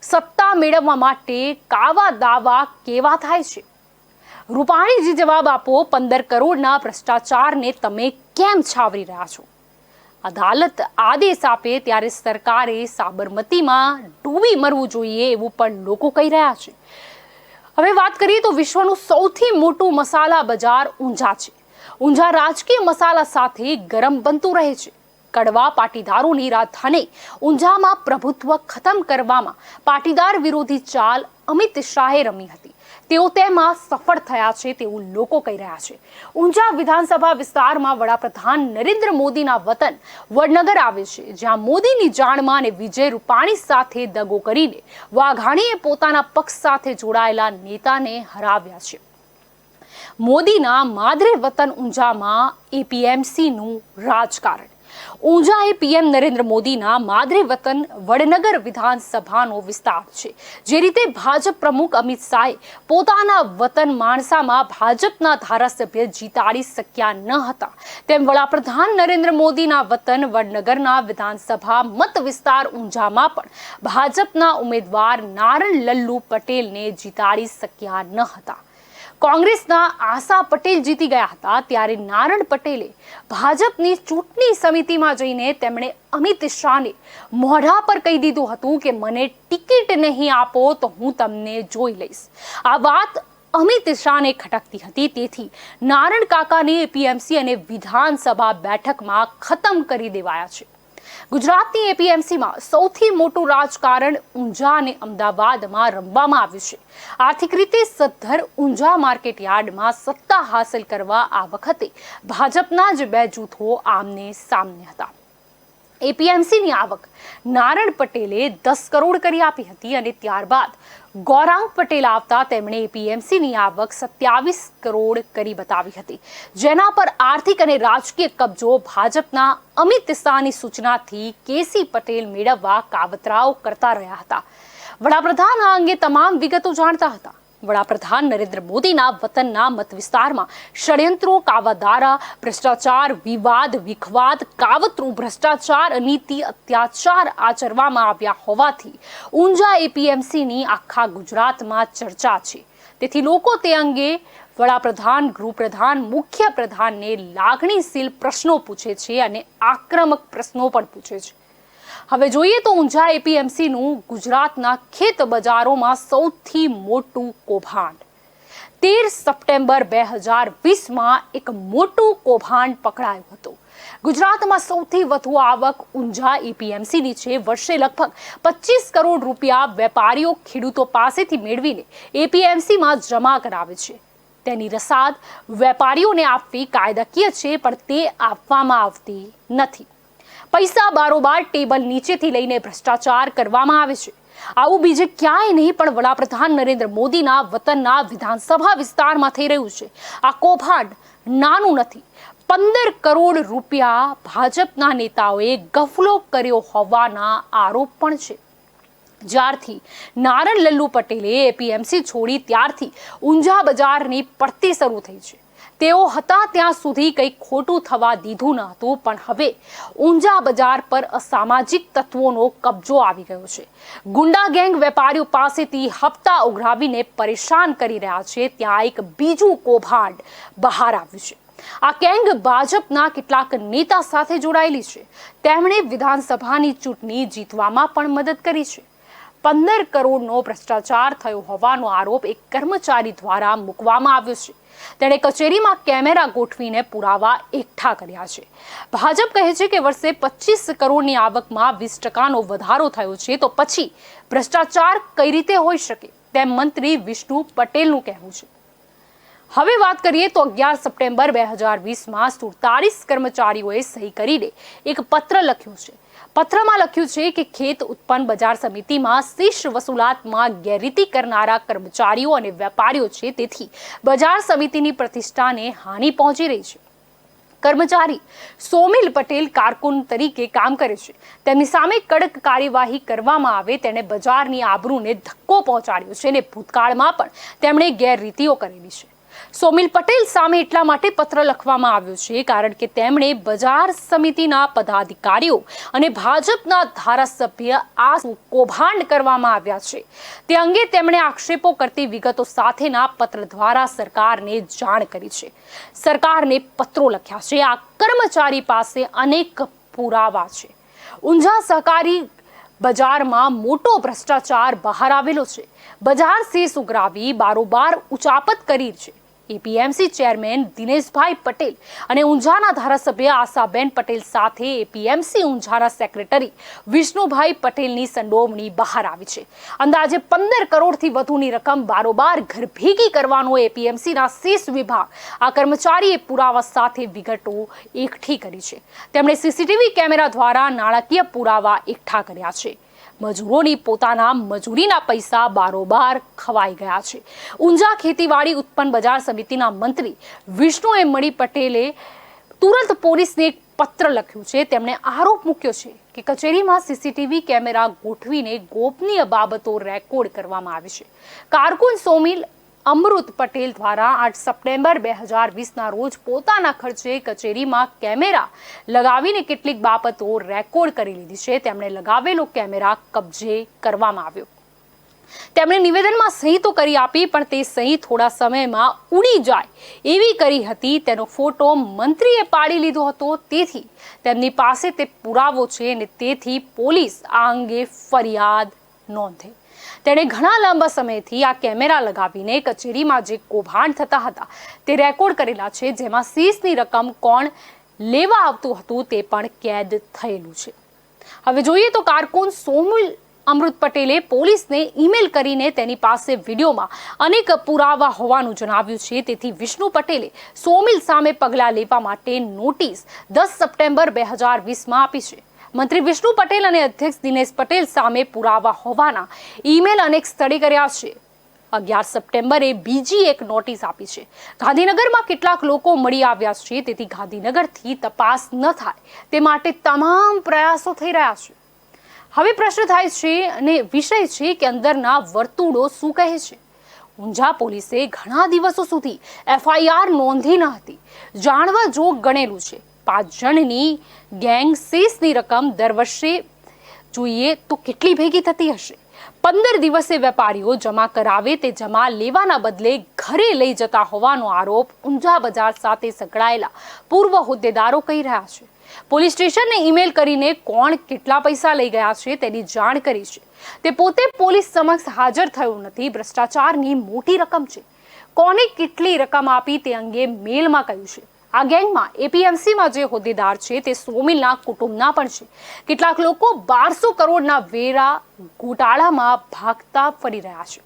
S1: સત્તા મેળવવા માટે કાવા દાવા કેવા થાય છે? રૂપાણીજી જવાબ આપો. 15 કરોડના ભ્રષ્ટાચારને તમે કેમ છાવરી રહ્યા છો? અદાલત આદેશ આપે ત્યારે સરકારે સાબરમતીમાં ડૂબી મરવું જોઈએ એવું પણ લોકો કહી રહ્યા છે. હવે વાત કરીએ તો વિશ્વનું સૌથી મોટું મસાલા બજાર ઊંઝા છે. ઊંઝા રાજકીય મસાલા સાથે ગરમ બનતું રહે છે. કડવા પાટીદારોની રાજધાની ઊંઝામાં પ્રભુત્વ ખતમ કરવામાં પાટીદાર વિરોધી ચાલ અમિત શાહે રમી હતી. તેઓ તેમાં સફળ થયા છે તેવું લોકો કહી રહ્યા છે. ઊંઝા વિધાનસભા વિસ્તારમાં વડાપ્રધાન નરેન્દ્ર મોદીના વતન વડનગર આવે છે, જ્યાં મોદીની જાણમાં અને વિજય રૂપાણી સાથે દગો કરીને વાઘાણીએ પોતાના પક્ષ સાથે જોડાયેલા નેતાને હરાવ્યા છે. મોદીના માદરે વતન ઊંઝામાં એપીએમસીનું રાજકારણ. ઊંઝા એ પીએમ નરેન્દ્ર મોદીના માદરે વતન વડનગર વિધાનસભાનો વિસ્તાર છે. જે રીતે ભાજપ પ્રમુખ અમિત શાહે પોતાના વતન માણસામાં ભાજપના ધારાસભ્ય જીતાડી શક્યા ન હતા, તેમ વડાપ્રધાન નરેન્દ્ર મોદીના વતન વડનગરના વિધાનસભા મત વિસ્તાર ઊંઝામાં પણ ભાજપના ઉમેદવાર નારણ લલ્લુ પટેલને જીતાડી શક્યા ન હતા. કોંગ્રેસના આશા પટેલ જીતી ગયા હતા ત્યારે નારણ પટેલે ભાજપની ચૂંટણી સમિતિમાં જઈને તેમણે અમિત શાહને મોઢા પર કહી દીધું હતું કે મને ટિકિટ નહીં આપો તો હું તમને જોઈ લઈશ. આ વાત અમિત શાહને ખટકતી હતી. તેથી નારણ કાકાની એપીએમસી અને વિધાનસભા બેઠકમાં ખતમ કરી દેવાયા છે. ગુજરાતની એપીએમસીમાં સૌથી મોટું રાજકારણ ઊંઝા અને અમદાવાદમાં રમવામાં આવ્યું છે. આર્થિક રીતે સદ્ધર ઊંઝા માર્કેટ યાર્ડમાં સત્તા હાંસલ કરવા આ વખતે ભાજપના જ બે જૂથો આમને સામને હતા. એપીએમસીની આવક નારણ પટેલે 10 કરોડ કરી આપી હતી અને ત્યારબાદ ગૌરાંગ પટેલ આવતા તેમણે એપીએમસીની આવક 27 કરોડ કરી બતાવી હતી, જેના પર આર્થિક અને રાજકીય કબજો ભાજપના અમિત શાહની સૂચનાથી કેસી પટેલ મેળવવા કાવતરાઓ કરતા રહ્યા હતા. વડાપ્રધાન આ અંગે તમામ વિગતો જાણતા હતા. વડાપ્રધાન નરેન્દ્ર મોદીના વતનના મત વિસ્તારમાં ષડયંત્રો, કાવાદારા, ભ્રષ્ટાચાર, વિવાદ, વિખવાદ, કાવતરું, ભ્રષ્ટાચાર, અનીતિ, અત્યાચાર આચરવામાં આવ્યા હોવાથી ઊંઝા એપીએમસીની આખા ગુજરાતમાં ચર્ચા છે. તેથી લોકો તે અંગે વડાપ્રધાન, ગૃહપ્રધાન, મુખ્ય પ્રધાનને લાગણીશીલ પ્રશ્નો પૂછે છે અને આક્રમક પ્રશ્નો પણ પૂછે છે. હવે જોઈએ તો ઊંઝા એપીએમસીનું ગુજરાતના ખેત બજારોમાં સૌથી મોટું કૌભાંડ. 13 સપ્ટેમ્બર 2020માં એક મોટું કૌભાંડ પકડાયું હતું. ગુજરાતમાં સૌથી વધુ આવક ઊંઝા એપીએમસીની છે. વર્ષે લગભગ 25 કરોડ રૂપિયા વેપારીઓ ખેડૂતો પાસેથી મેળવીને એપીએમસીમાં જમા કરાવે છે. તેની રસાદ વેપારીઓને આપવી કાયદાકીય છે, પણ તે આપવામાં આવતી નથી. પૈસા બારોબાર ટેબલ નીચેથી લઈને ભ્રષ્ટાચાર કરવામાં આવે છે. આવું બીજે ક્યાંય નહીં પણ વડાપ્રધાન નરેન્દ્ર મોદીના વતનના વિધાનસભા વિસ્તારમાં થઈ રહ્યું છે. આ કૌભાંડ નાનું નથી. 15 કરોડ રૂપિયા ભાજપના નેતાઓએ ગફલો કર્યો હોવાના આરોપ પણ છે. જ્યારથી નારણ લલ્લુ પટેલે એપીએમસી છોડી ત્યારથી ઊંઝા બજારની પડતી શરૂ થઈ છે. તેઓ હતા ત્યાં સુધી કંઈ ખોટું થવા દીધું ન હતું, પણ હવે ઊંઝા બજાર પર અસામાજિક તત્વોનો કબજો આવી ગયો છે. ગુંડા ગેંગ વેપારીઓ પાસેથી હપ્તા ઉઘરાવીને પરેશાન કરી રહ્યા છે. ત્યાં એક બીજું કૌભાંડ બહાર આવ્યું છે. આ ગેંગ ભાજપના કેટલાક નેતા સાથે જોડાયેલી છે. તેમણે વિધાનસભાની ચૂંટણી જીતવામાં પણ મદદ કરી છે. 15 કરોડનો ભ્રષ્ટાચાર થયો હોવાનો આરોપ એક કર્મચારી દ્વારા મૂકવામાં આવ્યો છે. તેણે કચેરીમાં કેમેરા ગોઠવીને પુરાવા એકઠા કર્યા છે. ભાજપ કહે છે કે વર્ષે 25 કરોડની આવકમાં 20% વધારો થયો છે, તો પછી ભ્રષ્ટાચાર કઈ રીતે હોઈ શકે, તેમ મંત્રી વિષ્ણુ પટેલનું કહેવું છે. હવે વાત કરીએ તો 11 સપ્ટેમ્બર 2020માં 47 કર્મચારીઓએ સહી કરીને એક પત્ર લખ્યો છે. પત્રમાં લખ્યું છે કે ખેત ઉત્પન્ન બજાર સમિતિમાં શીર્ષ વસૂલાતમાં ગેરરીતિ કરનારા કર્મચારીઓ અને વેપારીઓ છે. તેથી બજાર સમિતિની પ્રતિષ્ઠાને હાનિ પહોંચી રહી છે. કર્મચારી સોમિલ પટેલ કારકુન તરીકે કામ કરે છે. તેમની સામે કડક કાર્યવાહી કરવામાં આવે. તેણે બજારની આબરૂને ધક્કો પહોંચાડ્યો છે અને ભૂતકાળમાં પણ તેમણે ગેરરીતિઓ કરેલી છે. સોમિલ પટેલ સામે એટલા માટે પત્ર લખવામાં આવ્યો છે કારણ કે તેમણે બજાર સમિતિના પદાધિકારીઓ અને ભાજપના ધારાસભ્ય આ કૌભાંડ કરવામાં આવ્યા છે તે અંગે તેમણે આક્ષેપો કરતી વિગતો સાથેના પત્ર દ્વારા સરકારને જાણ કરી છે. સરકારને પત્રો લખ્યા છે. આ કર્મચારી પાસે અનેક પુરાવા છે. ઊંઝા સહકારી બજારમાં મોટો ભ્રષ્ટાચાર બહાર આવેલો છે. બજાર શેષ ઉઘરાવી બારોબાર ઉચાપત કરી છે. એપીએમસી ચેરમેન દિનેશભાઈ પટેલ અને ઊંઝાના ધારાસભ્ય આશાબેન પટેલ સાથે એપીએમસી ઊંઝાના સેક્રેટરી વિષ્ણુભાઈ પટેલની સંડોવણી બહાર આવી છે. અંદાજે 15 કરોડથી વધુની રકમ બારોબાર ઘર ભેગી કરવાનો એપીએમસીના શેષ વિભાગ આ કર્મચારીએ પુરાવા સાથે વિગતો એકઠી કરી છે. તેમણે સીસીટીવી કેમેરા દ્વારા નાણાકીય પુરાવા એકઠા કર્યા છે. મજૂરોની પોતાના મજૂરીના પૈસા બારોબાર ખવાઈ ગયા છે. ઊંઝા ખેતીવાડી ઉત્પન્ન બજાર સમિતિના મંત્રી વિષ્ણુએ મણી પટેલે તુરંત પોલીસને એક પત્ર લખ્યું છે. તેમણે આરોપ મૂક્યો છે કે કચેરીમાં સીસીટીવી કેમેરા ગોઠવીને ગોપનીય બાબતો રેકોર્ડ કરવામાં આવી છે. કારકુન સોમિલ અમૃત પટેલ દ્વારા 8 સપ્ટેમ્બર 2020ના રોજ પોતાના ખર્ચે કચેરીમાં કેમેરા લગાવીને કેટલીક બાબતો રેકોર્ડ કરી લીધી છે. તેમણે લગાવેલો કેમેરા કબજે કરવામાં આવ્યો. તેમણે નિવેદનમાં સહી તો કરી આપી, પણ તે સહી થોડા સમયમાં ઉડી જાય એવી કરી હતી. તેનો ફોટો મંત્રીએ પાડી લીધો હતો, તેથી તેમની પાસે તે પુરાવો છે અને તેથી પોલીસ આ અંગે ફરિયાદ નોંધે. તેણે ઘણા લાંબા સમયથી આ કેમેરા લગાવીને કચેરીમાં જે કૌભાંડ થતા હતા તે રેકોર્ડ કરેલા છે, જેમાં સીસની રકમ કોણ લેવા આવતું હતું તે પણ કેદ થયેલું છે. હવે જોઈએ તો કારકુન સોમિલ અમૃત પટેલે પોલીસને ઈમેલ કરીને તેની પાસે વિડીયોમાં અનેક પુરાવા હોવાનું જણાવ્યું છે. તેથી વિષ્ણુ પટેલે સોમિલ સામે પગલાં લેવા માટે નોટિસ 10 સપ્ટેમ્બર 2020માં આપી છે. મંત્રી વિષ્ણુ પટેલ અને અધ્યક્ષ દિનેશ પટેલ સામે પુરાવા હોવાના ઈમેલ અનેક સ્થળે કર્યા છે. 11 સપ્ટેમ્બરે બીજી એક નોટિસ આપી છે. ગાંધીનગરમાં કેટલાક લોકો મળી આવ્યા છે, તેથી ગાંધીનગરથી તપાસ ન થાય તે માટે તમામ પ્રયાસો થઈ રહ્યા છે. હવે પ્રશ્ન થાય છે અને વિષય છે કે અંદરના વર્તુળો શું કહે છે. ઊંઝા પોલીસે ઘણા દિવસો સુધી FIR નોંધી ન હતી. જાણવા જોગ ગણેલું છે. 5 જણની ગેંગ સીસની રકમ દર વર્ષે જોઈએ તો કેટલી ભેગી થતી હશે. 15 દિવસે વેપારીઓ જમા કરાવે તે જમા લેવાના બદલે ઘરે લઈ જતા હોવાનો આરોપ ઊંઝા બજાર સાથે સંકળાયેલા પૂર્વ હોદ્દેદારો કહી રહ્યા છે. પોલીસ સ્ટેશનને ઈમેલ કરીને કોણ કેટલા પૈસા લઈ ગયા છે તેની જાણ કરી છે. તે પોતે પોલીસ સમક્ષ હાજર થયો નથી. ભ્રષ્ટાચારની મોટી રકમ છે. કોને કેટલી રકમ આપી તે અંગે મેલમાં કહ્યું છે. આ ગેંગમાં APMCમાં જે હોદ્દેદાર છે તે સોમિલના કુટુંબના પણ છે. કેટલાક લોકો 1200 કરોડના વેરા ગોટાળામાં ભાગતા ફરી રહ્યા છે.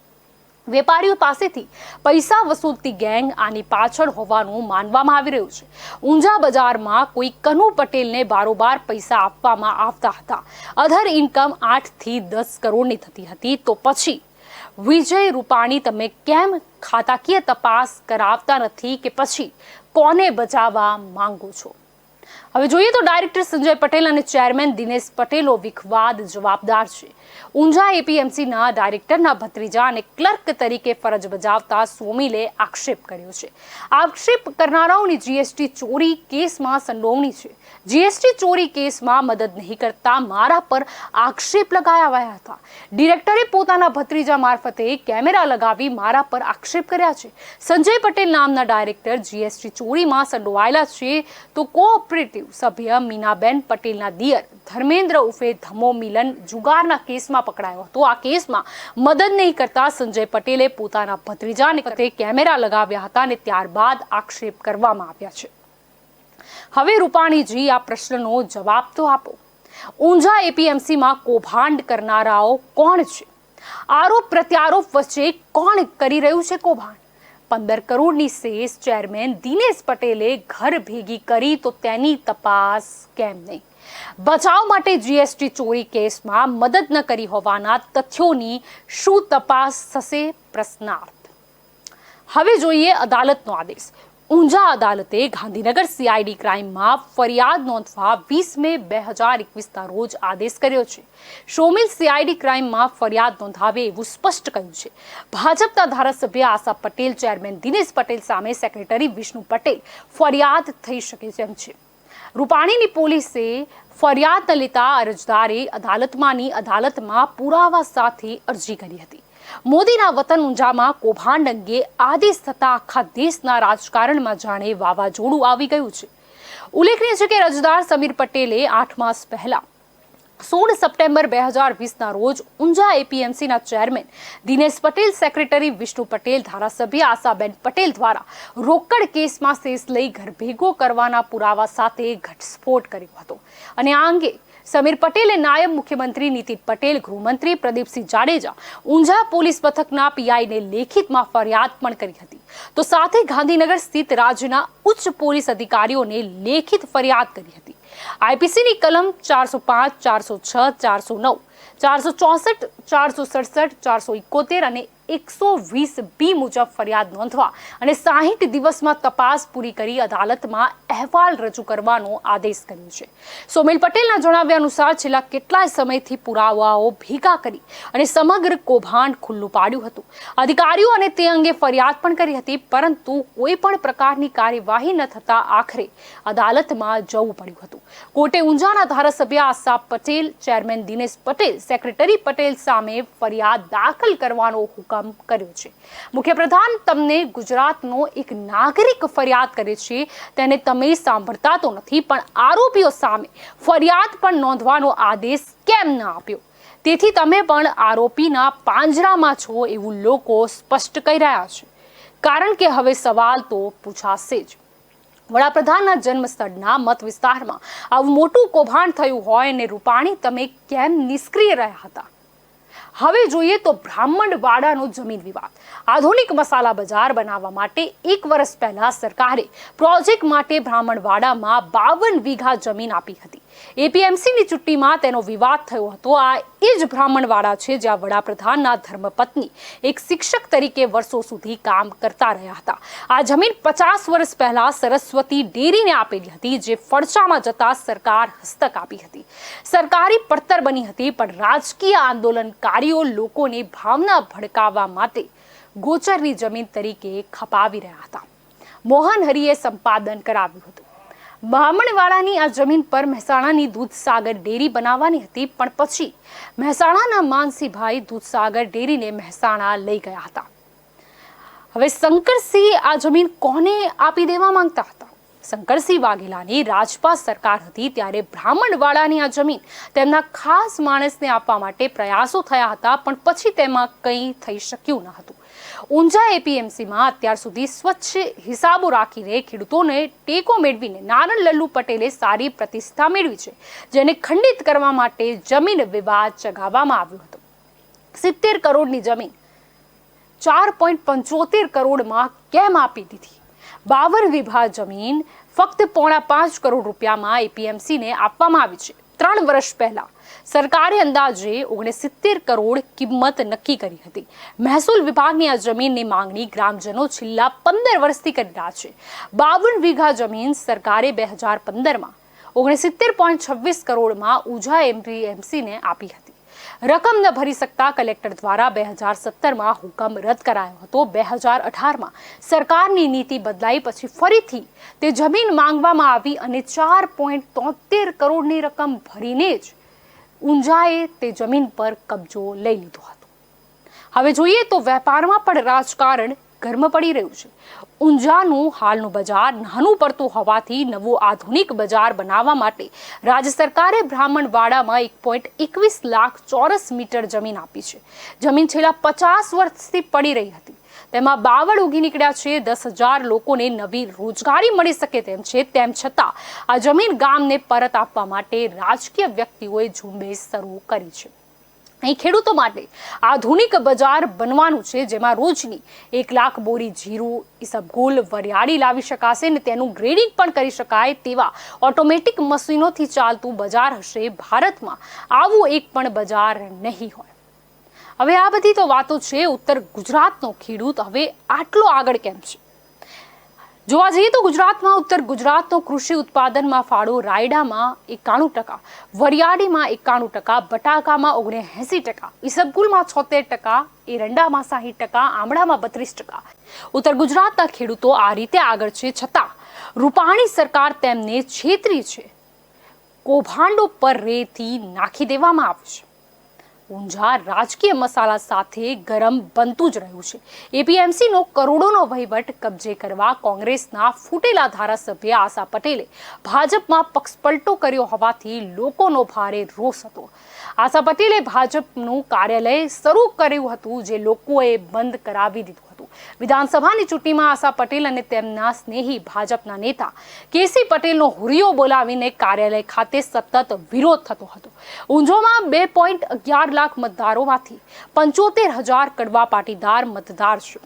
S1: વેપારીઓ પાસેથી પૈસા વસૂલતી ગેંગ આની પાછળ હોવાનું માનવામાં આવી રહ્યું છે. ઊંઝા બજારમાં કોઈ કનુ પટેલને બારોબાર પૈસા આપવામાં આવતા હતા. અધર ઇન્કમ 8 થી 10 કરોડની થતી હતી. તો પછી વિજય રૂપાણી તમે કેમ ખાતાકીય તપાસ કરાવતા નથી કે પછી કોને બચાવવા માંગો છો? હવે જોઈએ તો ડાયરેક્ટર સંજય પટેલ અને ચેરમેન દિનેશ પટેલનો વિખવાદ જવાબદાર છે. ઊંઝા APMCના ડાયરેક્ટરના ભત્રીજા અને ક્લર્ક તરીકે ફરજ બજાવતા સોમિલે આક્ષેપ કર્યો છે. આક્ષેપ કરનારાઓની GST ચોરી કેસમાં સંડોવણી છે. GST ચોરી કેસમાં મદદ નહીં કરતા મારા પર આક્ષેપ લગાવ્યા હતા. ડિરેક્ટરે પોતાના ભત્રીજા મારફતે કેમેરા લગાવી મારા પર આક્ષેપ કર્યા છે. સંજય પટેલ નામના ડાયરેક્ટર GST ચોરીમાં સંડોવાયેલા છે. તો કોઓપરેટિવ સભ્ય મીનાબેન પટેલના દિયર ધર્મેન્દ્ર ઉર્ફે ધમો મિલન જુગારના કેસમાં પકડાયો હતો. આ કેસમાં મદદ નહીં કરતા સંજય પટેલે પોતાના ભત્રીજાને કેમેરા લગાવ્યા હતા અને ત્યારબાદ આક્ષેપ કરવામાં આવ્યા છે. હવે રૂપાણીજી આ પ્રશ્નનો જવાબ તો આપો. ઊંઝા APMCમાં કૌભાંડ કરનારાઓ કોણ છે? આરોપ પ્રત્યારોપ વચ્ચે કોણ કરી રહ્યું છે કૌભાંડ? 15 કરોડની સેસ ચેરમેન દિનેશ પટેલે ઘર ભેગી કરી તો તેની તપાસ કેમ નહીં? બચાવ માટે GST ચોરી કેસમાં મદદ ન કરી હોવાના તથ્યોની શું તપાસ થશે? પ્રશ્નાર્થ. હવે જોઈએ અદાલતનો આદેશ. ઊંઝા અદાલતે ગાંધીનગર CID ક્રાઇમમાં ફરિયાદ નોંધવા 20 મે 2021ના રોજ આદેશ કર્યો છે. સોમિલ CID ક્રાઇમમાં ફરિયાદ નોંધાવે એવું સ્પષ્ટ કહ્યું છે. ભાજપના ધારાસભ્ય આશા પટેલ, ચેરમેન દિનેશ પટેલ સામે સેક્રેટરી વિષ્ણુ પટેલ ફરિયાદ થઈ શકે તેમ છે. રૂપાણીની પોલીસે ફરિયાદ ન લેતા અરજદારે અદાલતમાં પુરાવા સાથે અરજી કરી હતી. મોદીના વતન ઊંઝામાં કૌભાંડ અંગે આદેશ થતા આખા દેશના રાજકારણમાં જાણે વાવાઝોડું આવી ગયું છે. ઉલ્લેખનીય છે કે અરજદાર સમીર પટેલે 8 માસ પહેલા 16 સપ્ટેમ્બર 2020ના રોજ ઊંઝા APMCના ચેરમેન દિનેશ પટેલ, સેક્રેટરી વિષ્ણુ પટેલ, ધારાસભ્ય આશાબેન પટેલ દ્વારા રોકડ કેસમાં સેસ લઈ ઘર ભેગો કરવાના પુરાવા સાથે ઘટસ્ફોટ કર્યો હતો. અને આ અંગે સમીર પટેલે નાયબ મુખ્યમંત્રી નીતિન પટેલ, ગૃહમંત્રી પ્રદીપસિંહ જાડેજા, ઊંઝા પોલીસ મથકના PIને લેખિતમાં ફરિયાદ પણ કરી હતી. તો સાથે ગાંધીનગર સ્થિત રાજ્યના ઉચ્ચ પોલીસ અધિકારીઓને લેખિત ફરિયાદ કરી હતી. IPCની કલમ 405, 406, 409, 464, 467, 471 અને 120B મુજબ ફરિયાદ નોંધવા અને 60 દિવસમાં તપાસ પૂરી કરી અદાલતમાં અહેવાલ રજૂ કરવાનો આદેશ કર્યો છે. સોમિલ પટેલના જણાવ્યા અનુસાર છેલ્લા કેટલાય સમયથી પુરાવાઓ ભેગા કરી અને સમગ્ર કૌભાંડ ખુલ્લું પાડ્યું હતું. અધિકારીઓ અને તે અંગે ફરિયાદ પણ કરી હતી, પરંતુ કોઈ પણ પ્રકારની કાર્યવાહી ન થતા આખરે અદાલતમાં જવું પડ્યું હતું. કોર્ટે ઊંઝાના ધારાસભ્ય આશા પટેલ, ચેરમેન દિનેશ પટેલ, સેક્રેટરી પટેલ સામે ફરિયાદ દાખલ કરવાનો હુકમ કર્યો છે. મુખ્યપ્રધાન તમને ગુજરાતનો એક નાગરિક ફરિયાદ કરે છે તેને તમે સાંભળતા તો નથી, પણ આરોપીઓ સામે ફરિયાદ પણ નોંધવાનો આદેશ કેમ ન આપ્યો? તેથી તમે પણ આરોપીના પાંજરામાં છો એવું લોકો સ્પષ્ટ કહી રહ્યા છે. કારણ કે હવે સવાલ તો પૂછાશે જ. વડાપ્રધાનના જન્મસ્થળના મત વિસ્તારમાં આવું મોટું કૌભાંડ થયું હોય અને રૂપાણી તમે કેમ નિષ્ક્રિય રહ્યા હતા? હવે જોઈએ તો બ્રાહ્મણવાડાનો જમીન વિવાદ. આધુનિક મસાલા બજાર બનાવવા માટે 1 વર્ષ પહેલા સરકારે પ્રોજેક્ટ માટે બ્રાહ્મણવાડામાં 52 વીઘા જમીન આપી હતી. એપીએમસીની ચૂંટણીમાં તેનો વિવાદ થયો હતો. આ એ જ બ્રાહ્મણવાડા છે જ્યાં વડાપ્રધાનના ધર્મપત્ની એક શિક્ષક તરીકે વર્ષો સુધી કામ કરતા રહ્યા હતા. આ જમીન 50 વર્ષ પહેલા સરસ્વતી ડેરીને આપેલી હતી, જે ફડચામાં જતા સરકાર હસ્તક આપી હતી. સરકારી પડતર બની હતી, પણ રાજકીય આંદોલનકારીઓ લોકોની ભાવના ભડકાવવા માટે ગોચરની જમીન તરીકે ખપાવી રહ્યા હતા. મોહન હરીએ સંપાદન કરાવ્યું હતું. બ્રાહ્મણવાડાની આ જમીન પર મહેસાણાની દૂધસાગર ડેરી બનાવવાની હતી, પણ પછી મહેસાણાના માનસીભાઈ દૂધસાગર ડેરીને મહેસાણા લઈ ગયા હતા. હવે શંકરસિંહ આ જમીન કોને આપી દેવા માંગતા હતા? શંકરસિંહ વાઘેલાની રાજપા સરકાર હતી ત્યારે બ્રાહ્મણવાડાની આ જમીન તેમના ખાસ માણસને આપવા માટે પ્રયાસો થયા હતા, પણ પછી તેમાં કંઈ થઈ શક્યું ન હતું. ઊંઝા એપીએમસીમાં અત્યાર સુધી સ્વચ્છ હિસાબો રાખીને ખેડૂતોને ટેકો મેળવીને નારણ લલ્લુ પટેલે સારી પ્રતિષ્ઠા મેળવી છે, જેને ખંડિત કરવા માટે જમીન વિવાદ ચગાવવામાં આવ્યો હતો. 70 કરોડની જમીન 4.75 કરોડમાં કેમ આપી દીધી? 52 વીઘા જમીન ફક્ત 4.5 કરોડ રૂપિયામાં એપીએમસીને આપવામાં આવી છે. 3 વર્ષ પહેલા સરકારે અંદાજે 69 કરોડ કિંમત નક્કી કરી હતી. મહેસૂલ વિભાગની આ જમીનની માંગણી ગ્રામજનો છેલ્લા 15 વર્ષથી કરી રહ્યા છે. 52 વીઘા જમીન સરકારે 2015માં 69.26 કરોડમાં ઊંઝા એપીએમસીને આપી હતી. રકમ ન ભરી શકતા કલેક્ટર દ્વારા 2017માં હુકમ રદ કરાયો હતો. 2018માં સરકારની નીતિ બદલાઈ પછી ફરીથી તે જમીન માંગવામાં આવી અને 4.73 કરોડની રકમ ભરીને જ ઊંઝાએ તે જમીન પર કબજો લઈ લીધો હતો. હવે જોઈએ તો વેપારમાં પણ રાજકારણ ગરમ પડી રહ્યું છે. ઊંઝાનું હાલનું બજાર નાનું પડતું હોવાથી નવું આધુનિક બજાર બનાવવા માટે રાજ્ય સરકારે બ્રાહ્મણવાડામાં 1.21 લાખ ચોરસ મીટર જમીન આપી છે. જમીન છેલ્લા 50 વર્ષથી પડી રહી હતી. તેમાં બાવળ ઉગી નીકળ્યા છે. 10,000 લોકોને નવી રોજગારી મળી શકે તેમ છે. તેમ છતાં આ જમીન ગામને પરત આપવા માટે રાજકીય વ્યક્તિઓએ ઝુંબેશ શરૂ કરી છે. અહીં ખેડૂતો માટે આધુનિક બજાર બનવાનું છે, જેમાં રોજની 1 લાખ બોરી જીરું, ઈસબગુલ, વરિયાળી લાવી શકાશે અને તેનું ગ્રેડિંગ પણ કરી શકાય તેવા ઓટોમેટિક મશીનોથી ચાલતું બજાર હશે. ભારતમાં આવું એક પણ બજાર નહીં હોય. હવે આ બધી તો વાતો છે. ઉત્તર ગુજરાતનો ખેડૂત હવે આટલો આગળ કેમ છે? જોવા જઈએ તો ગુજરાતમાં ઉત્તર ગુજરાતનો કૃષિ ઉત્પાદનમાં ફાળો રાયડામાં 91%, વરિયાળીમાં 91%, બટાકામાં 79%, ઈસબગુલમાં 76%, એરંડામાં 60%, આમળામાં 32%. ઉત્તર ગુજરાતના ખેડૂતો આ રીતે આગળ છે, છતાં રૂપાણી સરકાર તેમને છેતરી છે. કૌભાંડો પર રેતી નાખી દેવામાં આવે છે. ઊંઝા રાજકીય મસાલા સાથે ગરમ બનતું જ રહ્યું છે. એપીએમસીનો કરોડોનો વહીવટ કબજે કરવા કોંગ્રેસના ફૂટેલા ધારાસભ્ય આશા પટેલે ભાજપમાં પક્ષપલટો કર્યો હોવાથી લોકોનો ભારે રોષ હતો. આશા પટેલે ભાજપનું કાર્યાલય શરૂ કર્યું હતું, જે લોકોએ બંધ કરાવી દીધું હતું. વિધાનસભાની ચૂંટણીમાં આશા પટેલ અને તેમના સ્નેહી ભાજપના નેતા કેસી પટેલનો હુરિયો બોલાવીને કાર્યાલય ખાતે સતત વિરોધ થતો હતો. ઊંઝોમાં 2.11 લાખ મતદારોમાંથી 75,000 કડવા પાટીદાર મતદાર છે.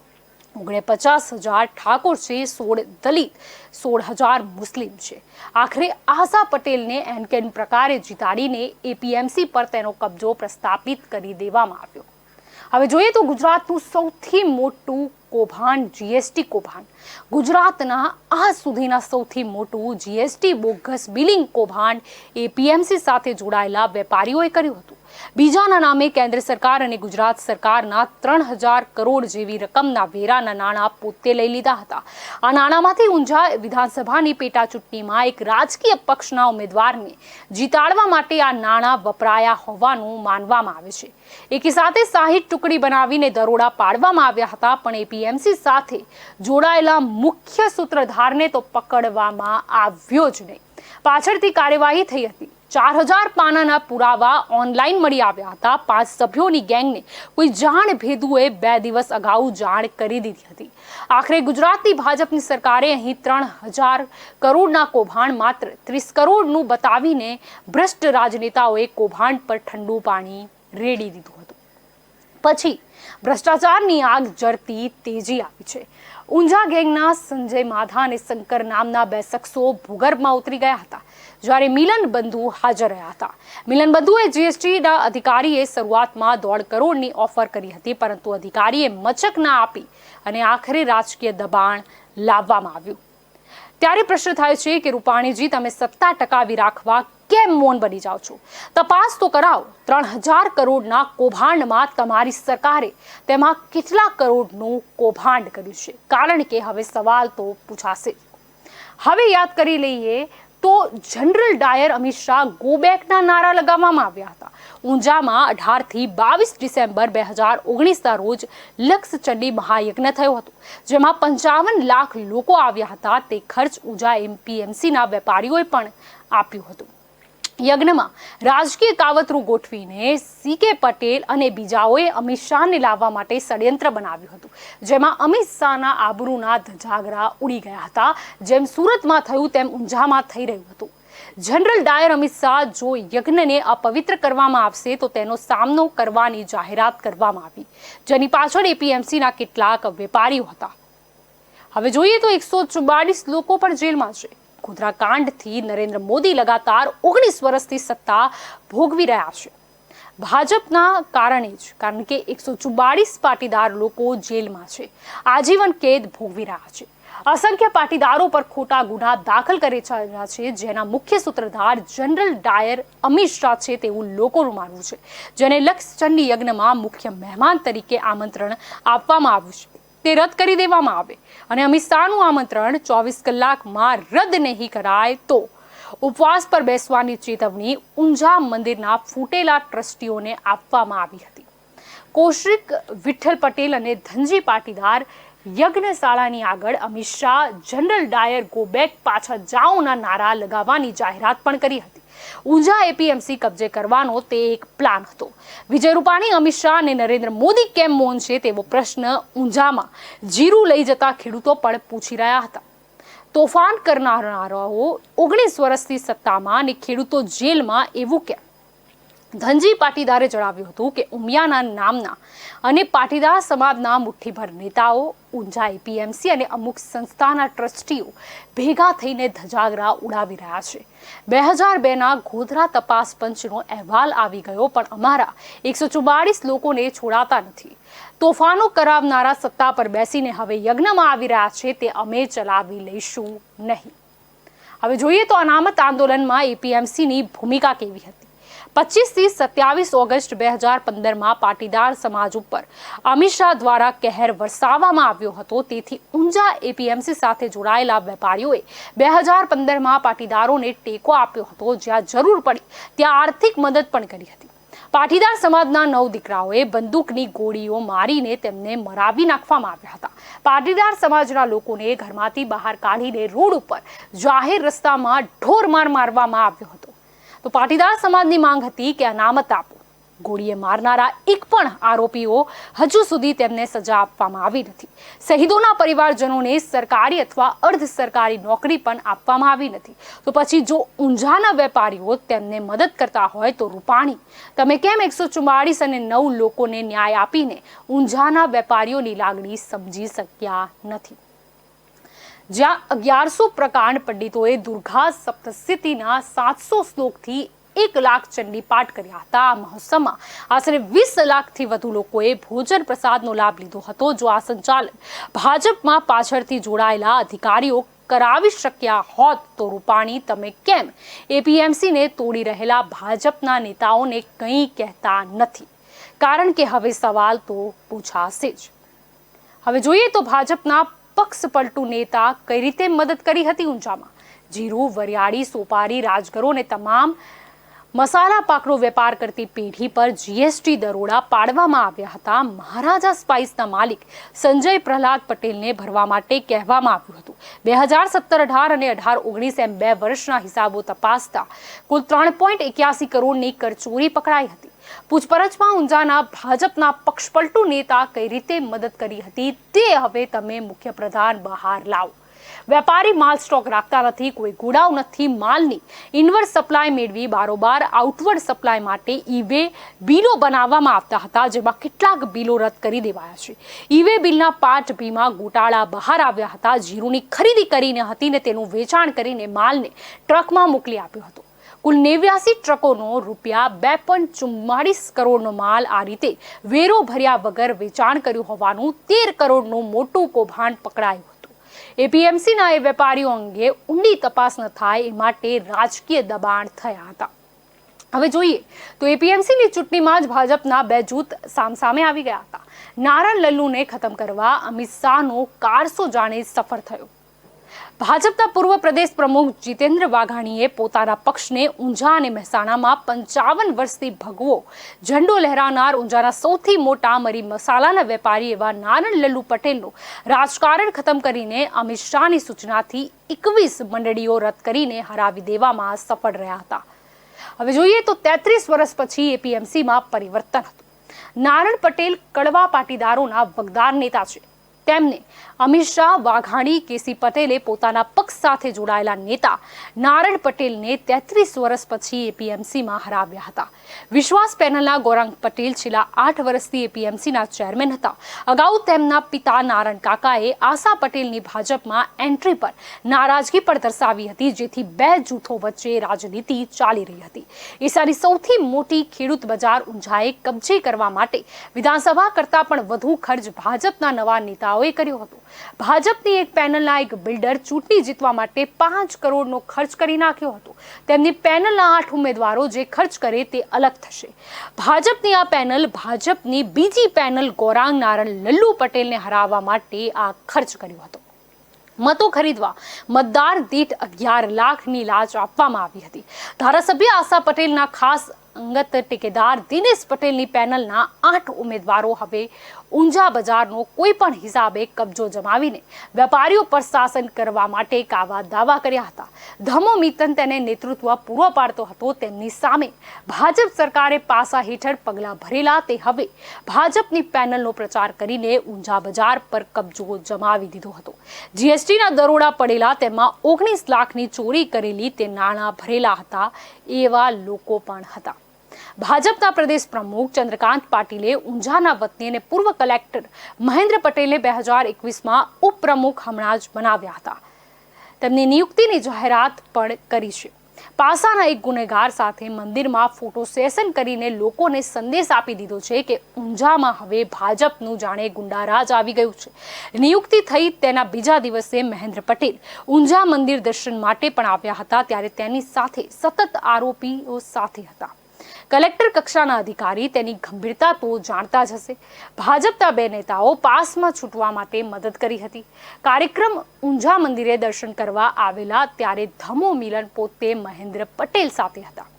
S1: 49,000 ઠાકોર છે, 16 દલિત, 16,000 મુસ્લિમ છે. આખરે આશા પટેલને એનકેન પ્રકારે જીતાડીને એપીએમસી પર તેનો કબજો પ્રસ્થાપિત કરી દેવામાં આવ્યો. હવે જોઈએ તો ગુજરાતનું સૌથી મોટું કૌભાંડ જીએસટી કૌભાંડ. ગુજરાતના આ સુધીના સૌથી મોટું જીએસટી બોગસ બિલિંગ કૌભાંડ એપીએમસી સાથે જોડાયેલા વેપારીઓએ કર્યું હતું. બીજાના નામે કેન્દ્ર સરકાર અને ગુજરાત સરકારના 3000 કરોડ જેવી રકમના વેરાના નાણાં પોતે લઈ લીધા હતા. આ નાણાંમાંથી ઊંઝા વિધાનસભાની પેટા ચૂંટણીમાં એક રાજકીય પક્ષના ઉમેદવારને જીતાડવા માટે આ નાણાં વપરાયા હોવાનું માનવામાં આવે છે. એકી સાથે 60 ટુકડી બનાવીને દરોડા પાડવામાં આવ્યા હતા, પણ એપીએમસી સાથે જોડાયેલા મુખ્ય સૂત્રધારને તો પકડવામાં આવ્યો જ નહીં. પાછળથી કાર્યવાહી થઈ હતી. 4000 પાનાના પુરાવા ઓનલાઈન મળી આવ્યા હતા. 5 સભ્યોની ગેંગને કોઈ જાણ ભેદુએ 2 દિવસ અગાઉ જાણ કરી દીધી હતી. આખરે ગુજરાતની ભાજપની સરકારે અહીં 3000 કરોડના કૌભાંડ માત્ર 30 કરોડનું બતાવીને ભ્રષ્ટ રાજનેતાઓએ કૌભાંડ પર ઠંડુ પાણી રેડી દીધું હતું. પછી ભ્રષ્ટાચારની આગ જરતી તેજી આવી છે. ઊંઝા ગેંગના સંજય માધા અને શંકર નામના 2 શખ્સો ભૂગર્ભમાં ઉતરી ગયા હતા, જ્યારે મિલન બંધુ હાજર રહ્યા હતા. મિલન બંધુએ જીએસટીના અધિકારીએ શરૂઆતમાં 1.5 કરોડની ઓફર કરી હતી, પરંતુ અધિકારીએ મચક ના આપી અને આખરે રાજકીય દબાણ લાવવામાં આવ્યું. ત્યારે પ્રશ્ન થાય છે કે રૂપાણીજી, તમે સત્તા ટકાવી રાખવા કેમ મૌન બની જાઓ છો? તપાસ તો કરાવો. 3000 કરોડના કૌભાંડમાં તમારી સરકારે તેમાં કેટલા કરોડનું કૌભાંડ કર્યું છે? કારણ કે હવે સવાલ તો પૂછાશે. હવે યાદ કરી લઈએ તો જનરલ ડાયર અમિત શાહ ગો બેકના નારા લગાવવામાં આવ્યા હતા. ઊંઝામાં 18 થી 22 ડિસેમ્બર 2019ના રોજ લક્ષચંડી મહાયજ્ઞ થયો હતો, જેમાં 55 લાખ લોકો આવ્યા હતા. તે ખર્ચ ઊંઝા એપીએમસીના વેપારીઓએ પણ આપ્યું હતું. યજ્ઞમાં રાજકીય કાવતરું ગોઠવીને સીકે પટેલ અને બીજાઓએ અમિત શાહને લાવવા માટે ષડયંત્ર બનાવ્યું હતું, જેમાં અમિત શાહના આબરૂના ધજાગરા ઉડી ગયા હતા. જેમ સુરતમાં થયું તેમ ઊંઝામાં થઈ રહ્યું હતું. જનરલ ડાયર અમિત શાહ, જો યજ્ઞને અપવિત્ર કરવામાં આવશે તો તેનો સામનો કરવાની જાહેરાત કરવામાં આવી, જેની પાછળ એપીએમસીના કેટલાક વેપારીઓ હતા. હવે જોઈએ તો 144 લોકો પણ જેલમાં છે. ગોધરા કાંડથી નરેન્દ્ર મોદી લગાતાર 19 વર્ષથી સત્તા ભોગવી રહ્યા છે. ભાજપના કારણે જ, કારણ કે 144 પાટીદાર લોકો જેલમાં છે, આજીવન કેદ ભોગવી રહ્યા છે. અસંખ્ય પાટીદારો પર ખોટા ગુના દાખલ કરી રહ્યા છે, જેના મુખ્ય સૂત્રધાર જનરલ ડાયર અમિત શાહ છે તેવું લોકોનું માનવું છે, જેને લક્ષચંડી યજ્ઞમાં મુખ્ય મહેમાન તરીકે આમંત્રણ આપવામાં આવ્યું છે તે રદ કરી દેવામાં આવે અને અમિત શાહનું આમંત્રણ 24 કલાકમાં રદ નહીં કરાય તો ઉપવાસ પર બેસવાની ચેતવણી ઊંઝા મંદિરના ફૂટેલા ટ્રસ્ટીઓને આપવામાં આવી હતી. કૌશિક વિઠ્ઠલ પટેલ અને ધનજી પાટીદાર યજ્ઞશાળાની આગળ Amit Shah general Dyer go back પાછા જાઓના નારા લગાવવાની જાહેરાત પણ કરી હતી. ઊંઝા એપીએમસી કબજે કરવાનો તે એક પ્લાન હતો. વિજય રૂપાણી, અમિત શાહ અને નરેન્દ્ર મોદી કેમ મૌન છે તેવો પ્રશ્ન ઊંઝામાં જીરું લઈ જતા ખેડૂતો પણ પૂછી રહ્યા હતા. તોફાન કરનારાઓ 19 વર્ષથી સત્તામાં અને ખેડૂતો જેલમાં, એવું કેમ? ધનજી પાટીદારે જણાવ્યું હતું કે ઉમિયાના નામના અને પાટીદાર સમાજના મુઠ્ઠીભર નેતાઓ ઊંઝા એપીએમસી અને અમુક સંસ્થાના ટ્રસ્ટીઓ ભેગા થઈને ધજાગરા ઉડાવી રહ્યા છે. 2002ના ગોધરા તપાસ પંચનો અહેવાલ આવી ગયો, પણ અમારા 144 લોકોને છોડાતા નથી. તોફાનો કરાવનારા સત્તા પર બેસીને હવે યજ્ઞમાં આવી રહ્યા છે, તે અમે ચલાવી લઈશું નહીં. હવે જોઈએ તો અનામત આંદોલનમાં એપીએમસીની ભૂમિકા કેવી હતી. 25 થી 27 ઓગસ્ટ 2015માં પાટીદાર સમાજ ઉપર અમિત શાહ દ્વારા કહેર વરસાવવામાં આવ્યો હતો. તેથી ઊંઝા એપીએમસી સાથે જોડાયેલા વેપારીઓએ 2015માં પાટીદારોને ટેકો આપ્યો હતો. જ્યાં જરૂર પડી ત્યાં આર્થિક મદદ પણ કરી હતી. પાટીદાર સમાજના 9 દીકરાઓએ બંદૂકની ગોળીઓ મારીને તેમને મરાવી નાખવામાં આવ્યા હતા. પાટીદાર સમાજના લોકોને ઘરમાંથી બહાર કાઢીને રોડ ઉપર જાહેર રસ્તામાં ઢોરમાર મારવામાં આવ્યો હતો. તો પાટીદાર સમાજની માંગ હતી કે અનામત આપો. ગોળીએ મારનારા એક પણ આરોપીઓ હજુ સુધી તેમને સજા આપવામાં આવી નથી. શહીદોના પરિવારજનોને સરકારી અથવા અર્ધ સરકારી નોકરી પણ આપવામાં આવી નથી. તો પછી જો ઊંઝાના વેપારીઓ તેમને મદદ કરતા હોય તો રૂપાણી, તમે કેમ 144 અને 9 લોકોને ન્યાય આપીને ઊંઝાના વેપારીઓની લાગણી સમજી શક્યા નથી? જ્યાં 1100 પ્રકાંડ પંડિતોએ દુર્ગા સપ્તશતીના 700 શ્લોકથી 1 લાખ ચંડી પાઠ કર્યા હતા। આ મહોત્સવમાં આશરે 20 લાખથી વધુ લોકોએ ભોજન પ્રસાદનો લાભ લીધો હતો। જો આ સંચાલન ભાજપમાં પાછળથી જોડાયેલા અધિકારીઓ કરાવી શક્યા હોત તો રૂપાણી તમે કેમ એપીએમસીને તોડી રહેલા ભાજપના નેતાઓને કંઈ કહેતા નથી? કારણ કે હવે સવાલ તો પૂછાશે જ। હવે જોઈએ તો ભાજપના પક્ષપલટુ નેતા કઈ રીતે મદદ કરી હતી ઊંઝામાં। જીરું, વરિયાળી, સોપારી, રાજગરો અને તમામ મસાલા પાકનો વેપાર કરતી પેઢી પર જીએસટી દરોડા પાડવામાં આવ્યા હતા। મહારાજા સ્પાઇસના માલિક સંજય પ્રહલાદ પટેલને ભરવા માટે કહેવામાં આવ્યું હતું। 2017-18 અને 18-19 એમ 2 વર્ષના હિસાબો તપાસતા કુલ 3.81 કરોડની કરચોરી પકડાઈ હતી। પૂછપરછમાં ઊંઝાના ભાજપના પક્ષપલટુ નેતા કઈ રીતે મદદ કરી હતી તે હવે તમે મુખ્યપ્રધાન બહાર લાવો। વેપારી માલ સ્ટોક રાખતા નથી, કોઈ ગોડાઉન નથી, માલની ઇનવર્ડ સપ્લાય મેળવી બારોબાર આઉટવર્ડ સપ્લાય માટે ઈ-વે બિલો બનાવવામાં આવતા હતા, જેમાં કેટલાક બિલો રદ કરી દેવાયા છે। ઈ-વે બિલના પાઠ બીમાં ગોટાળા બહાર આવ્યા હતા। જીરુની ખરીદી કરીને હતી ને તેનું વેચાણ કરીને માલને ટ્રકમાં મોકલી આપ્યો હતો। કુલ 89 ટ્રકોનો રૂપિયા 2.44 કરોડનો માલ આ રીતે વેરો ભર્યા વગર વેચાણ કર્યું હોવાનું 13 કરોડનું મોટું કૌભાંડ પકડાયું હતું। એપીએમસીના એ વેપારીઓ અંગે ઊંડી તપાસ ન થાય એ માટે રાજકીય દબાણ થયા હતા। હવે જોઈએ તો એપીએમસીની ચૂંટણીમાં જ ભાજપના 2 જૂથ સામસામે આવી ગયા હતા। નારણ લલ્લુને ખતમ કરવા અમિત શાહનો કારસો જાણે સફળ થયો। ભાજપના પૂર્વ પ્રદેશ પ્રમુખ જીતેન્દ્ર વાઘાણીએ પોતાના પક્ષને ઊંઝા અને મહેસાણામાં 55 વર્ષથી ભગવો ઝંડો લહેરાવનાર ઊંઝાના સૌથી મોટા મરી મસાલાના વેપારી એવા નારણ લલ્લુ પટેલનું રાજકારણ ખતમ કરીને અમિત શાહની સૂચનાથી 21 મંડળીઓ રદ કરીને હરાવી દેવામાં સફળ રહ્યા હતા। હવે જોઈએ તો 33 વર્ષ પછી એપીએમસીમાં પરિવર્તન હતું। નારણ પટેલ કડવા પાટીદારોના વગદાર નેતા છે। તેમને અમિત શાહ, વાઘાણી, કેસી પટેલે પોતાના પક્ષ સાથે જોડાયેલા નેતા નારણ પટેલને 33 વર્ષ પછી એપીએમસીમાં હરાવ્યા હતા। વિશ્વાસ પેનલના ગૌરાંગ પટેલ છેલ્લા 8 વર્ષથી એપીએમસીના ચેરમેન હતા। અગાઉ તેમના પિતા નારણ કાકાએ આશા પટેલની ભાજપમાં એન્ટ્રી પર નારાજગી પણ દર્શાવી હતી, જેથી 2 જૂથો વચ્ચે રાજનીતિ ચાલી રહી હતી। એશિયાની સૌથી મોટી ખેડૂત બજાર ઊંઝાએ કબજે કરવા માટે વિધાનસભા કરતાં પણ વધુ ખર્ચ ભાજપના નવા નેતાઓએ કર્યો હતો। ભાજપની એક પેનલના એક બિલ્ડર ચૂંટણી જીતવા માટે 5 કરોડનો ખર્ચ કરી નાખ્યો હતો। તેમની પેનલના 8 ઉમેદવારો જે ખર્ચ કરે તે અલગ થશે। ભાજપની આ પેનલ ભાજપની બીજી પેનલ ગૌરાંગ નારણ લલ્લુ પટેલને હરાવવા માટે આ ખર્ચ કર્યો હતો। મતો ખરીદવા મતદાર દીઠ 11 લાખની લાંચ આપવામાં આવી હતી। ધારાસભ્ય આશા પટેલના ખાસ અંગત ટેકેદાર દિનેશ પટેલની પેનલના 8 ઉમેદવારો હવે ઊંઝા બજારનો કોઈ પણ હિસાબે કબજો જમાવીને વેપારીઓ પર શાસન કરવા માટે કાવા દાવા કર્યા હતા। ધમો મિતન તેને નેતૃત્વ પૂરો પાડતો હતો। તેમની સામે ભાજપ સરકારે પાસા હેઠળ પગલાં ભરેલા તે હવે ભાજપની પેનલનો પ્રચાર કરીને ઊંઝા બજાર પર કબજો જમાવી દીધો હતો। જીએસટીના દરોડા પડેલા તેમાં 19 લાખની ચોરી કરેલી તે નાણાં ભરેલા હતા એવા લોકો પણ હતા। ભાજપના પ્રદેશ પ્રમુખ ચંદ્રકાંત પાટીલે ઊંઝાના વતની અને પૂર્વ કલેક્ટર મહેન્દ્ર પટેલને 2021માં ઉપપ્રમુખ હમણાં જ બનાવ્યા હતા। તેમની નિયુક્તિની જાહેરાત પણ કરી છે। પાસાના એક ગુનેગાર સાથે મંદિરમાં ફોટો સેશન કરીને લોકોને સંદેશ આપી દીધો છે કે ઊંઝામાં હવે ભાજપનું જાણે ગુંડારાજ આવી ગયું છે। નિયુક્તિ થઈ તેના બીજા દિવસે મહેન્દ્ર પટેલ ઊંઝા મંદિર દર્શન માટે પણ આવ્યા હતા, ત્યારે તેની સાથે સતત આરોપીઓ સાથે હતા। કલેક્ટર કક્ષાના અધિકારી તેની ગંભીરતા તો જાણતા જ હશે। ભાજપના 2 નેતાઓ પાસમાં છૂટવા માટે મદદ કરી હતી। કાર્યક્રમ ઊંઝા મંદિરે દર્શન કરવા આવેલા ત્યારે ધમો મિલન પોતે મહેન્દ્ર પટેલ સાથે હતા।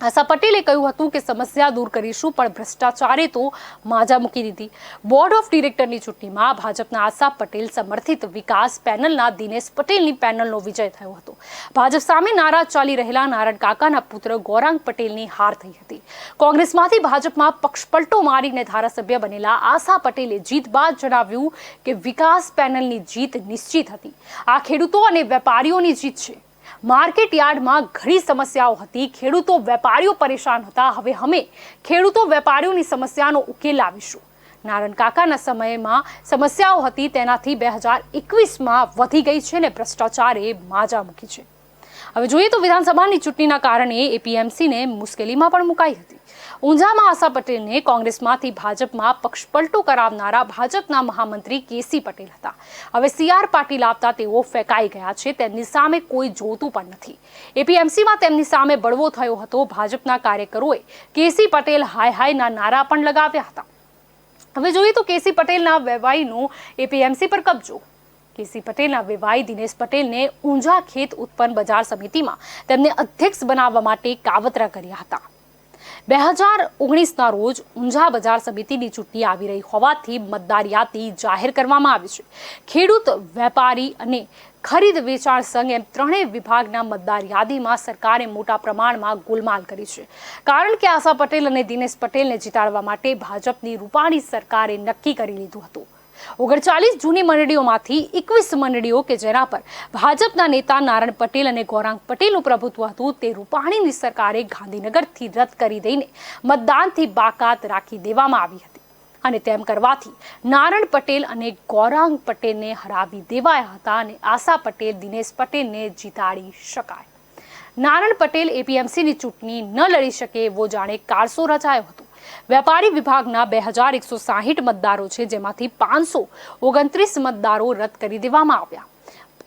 S1: આશા પટેલે કહ્યું હતું કે સમસ્યા દૂર કરીશું, પણ ભ્રષ્ટાચારે તો માજા મૂકી દીધી। બોર્ડ ઓફ ડિરેક્ટરની ચૂંટણીમાં ભાજપના આશા પટેલ સમર્થિત વિકાસ પેનલના દિનેશ પટેલની પેનલનો વિજય થયો હતો। ભાજપ સામે નારાજ ચાલી રહેલા નારણ કાકાના પુત્ર ગૌરાંગ પટેલની હાર થઈ હતી। કોંગ્રેસમાંથી ભાજપમાં પક્ષપલટો મારીને ધારાસભ્ય બનેલા આશા પટેલે જીત બાદ જણાવ્યું કે વિકાસ પેનલની જીત નિશ્ચિત હતી। આ ખેડૂતો અને વેપારીઓની જીત છે। માર્કેટ યાર્ડમાં ઘણી સમસ્યાઓ હતી, ખેડૂતો વેપારીઓ પરેશાન હતા। હવે અમે ખેડૂતો વેપારીઓની સમસ્યાનો ઉકેલ લાવીશું। નારણ કાકાના સમયમાં સમસ્યાઓ હતી તેનાથી 2021માં વધી ગઈ છે ને ભ્રષ્ટાચારે માજા મૂકી છે। હવે જોઈએ તો વિધાનસભાની ચૂંટણીના કારણે એપીએમસીને મુશ્કેલીમાં પણ મુકાઈ હતી. ઊંઝામાં આશા પટેલને કોંગ્રેસમાંથી ભાજપમાં પક્ષપલટો કરાવનારા ભાજપના મહામંત્રી કેસી પટેલ હતા. હવે સીઆર પાટીલ આવતા તેઓ ફેંકાઈ ગયા છે. તેમની સામે કોઈ જોતું પણ નથી. એપીએમસીમાં તેમની સામે બળવો થયો હતો. ભાજપના કાર્યકરોએ કેસી પટેલ હાય હાયના નારા પણ લગાવ્યા હતા. હવે જોઈએ તો કેસી પટેલના વેવાઈનો એપીએમસી પર કબજો. કેસી પટેલના વેવાઈ દિનેશ પટેલને ઊંઝા ખેત ઉત્પન્ન બજાર સમિતિમાં તેમને અધ્યક્ષ બનાવવા માટે કાવતરા કર્યા હતા. 2019ના રોજ ઊંઝા બજાર સમિતિની ચૂંટણી આવી રહી હોવાથી મતદાર યાદી જાહેર કરવામાં આવી છે. ખેડૂત, વેપારી અને ખરીદ વેચાણ સંઘ એમ ત્રણેય વિભાગના મતદાર યાદીમાં સરકારે મોટા પ્રમાણમાં ગોલમાલ કરી છે. કારણ કે આશા પટેલ અને દિનેશ પટેલને જીતાડવા માટે ભાજપની રૂપાણી સરકારે નક્કી કરી લીધું હતું. 39 જૂની મંડળીઓમાંથી 21 મંડળીઓ કે જેના પર ભાજપના નેતા નારણ પટેલ અને ગૌરાંગ પટેલનું પ્રભુત્વ હતું તે રૂપાણીની સરકારે ગાંધીનગરથી રદ કરી દઈને મતદાનથી બાકાત રાખી દેવામાં આવી હતી. અને તેમ કરવાથી નારણ પટેલ અને ગૌરાંગ પટેલને હરાવી દેવાયા હતા અને આશા પટેલ, દિનેશ પટેલને જીતાડી શકાય. નારણ પટેલ એપીએમસીની ચૂંટણી ન લડી શકે એવો જાણે કારસો રચાયો હતો. વેપારી વિભાગના 2160 મતદારો છે, જેમાંથી 529 મતદારો રદ કરી દેવામાં આવ્યા.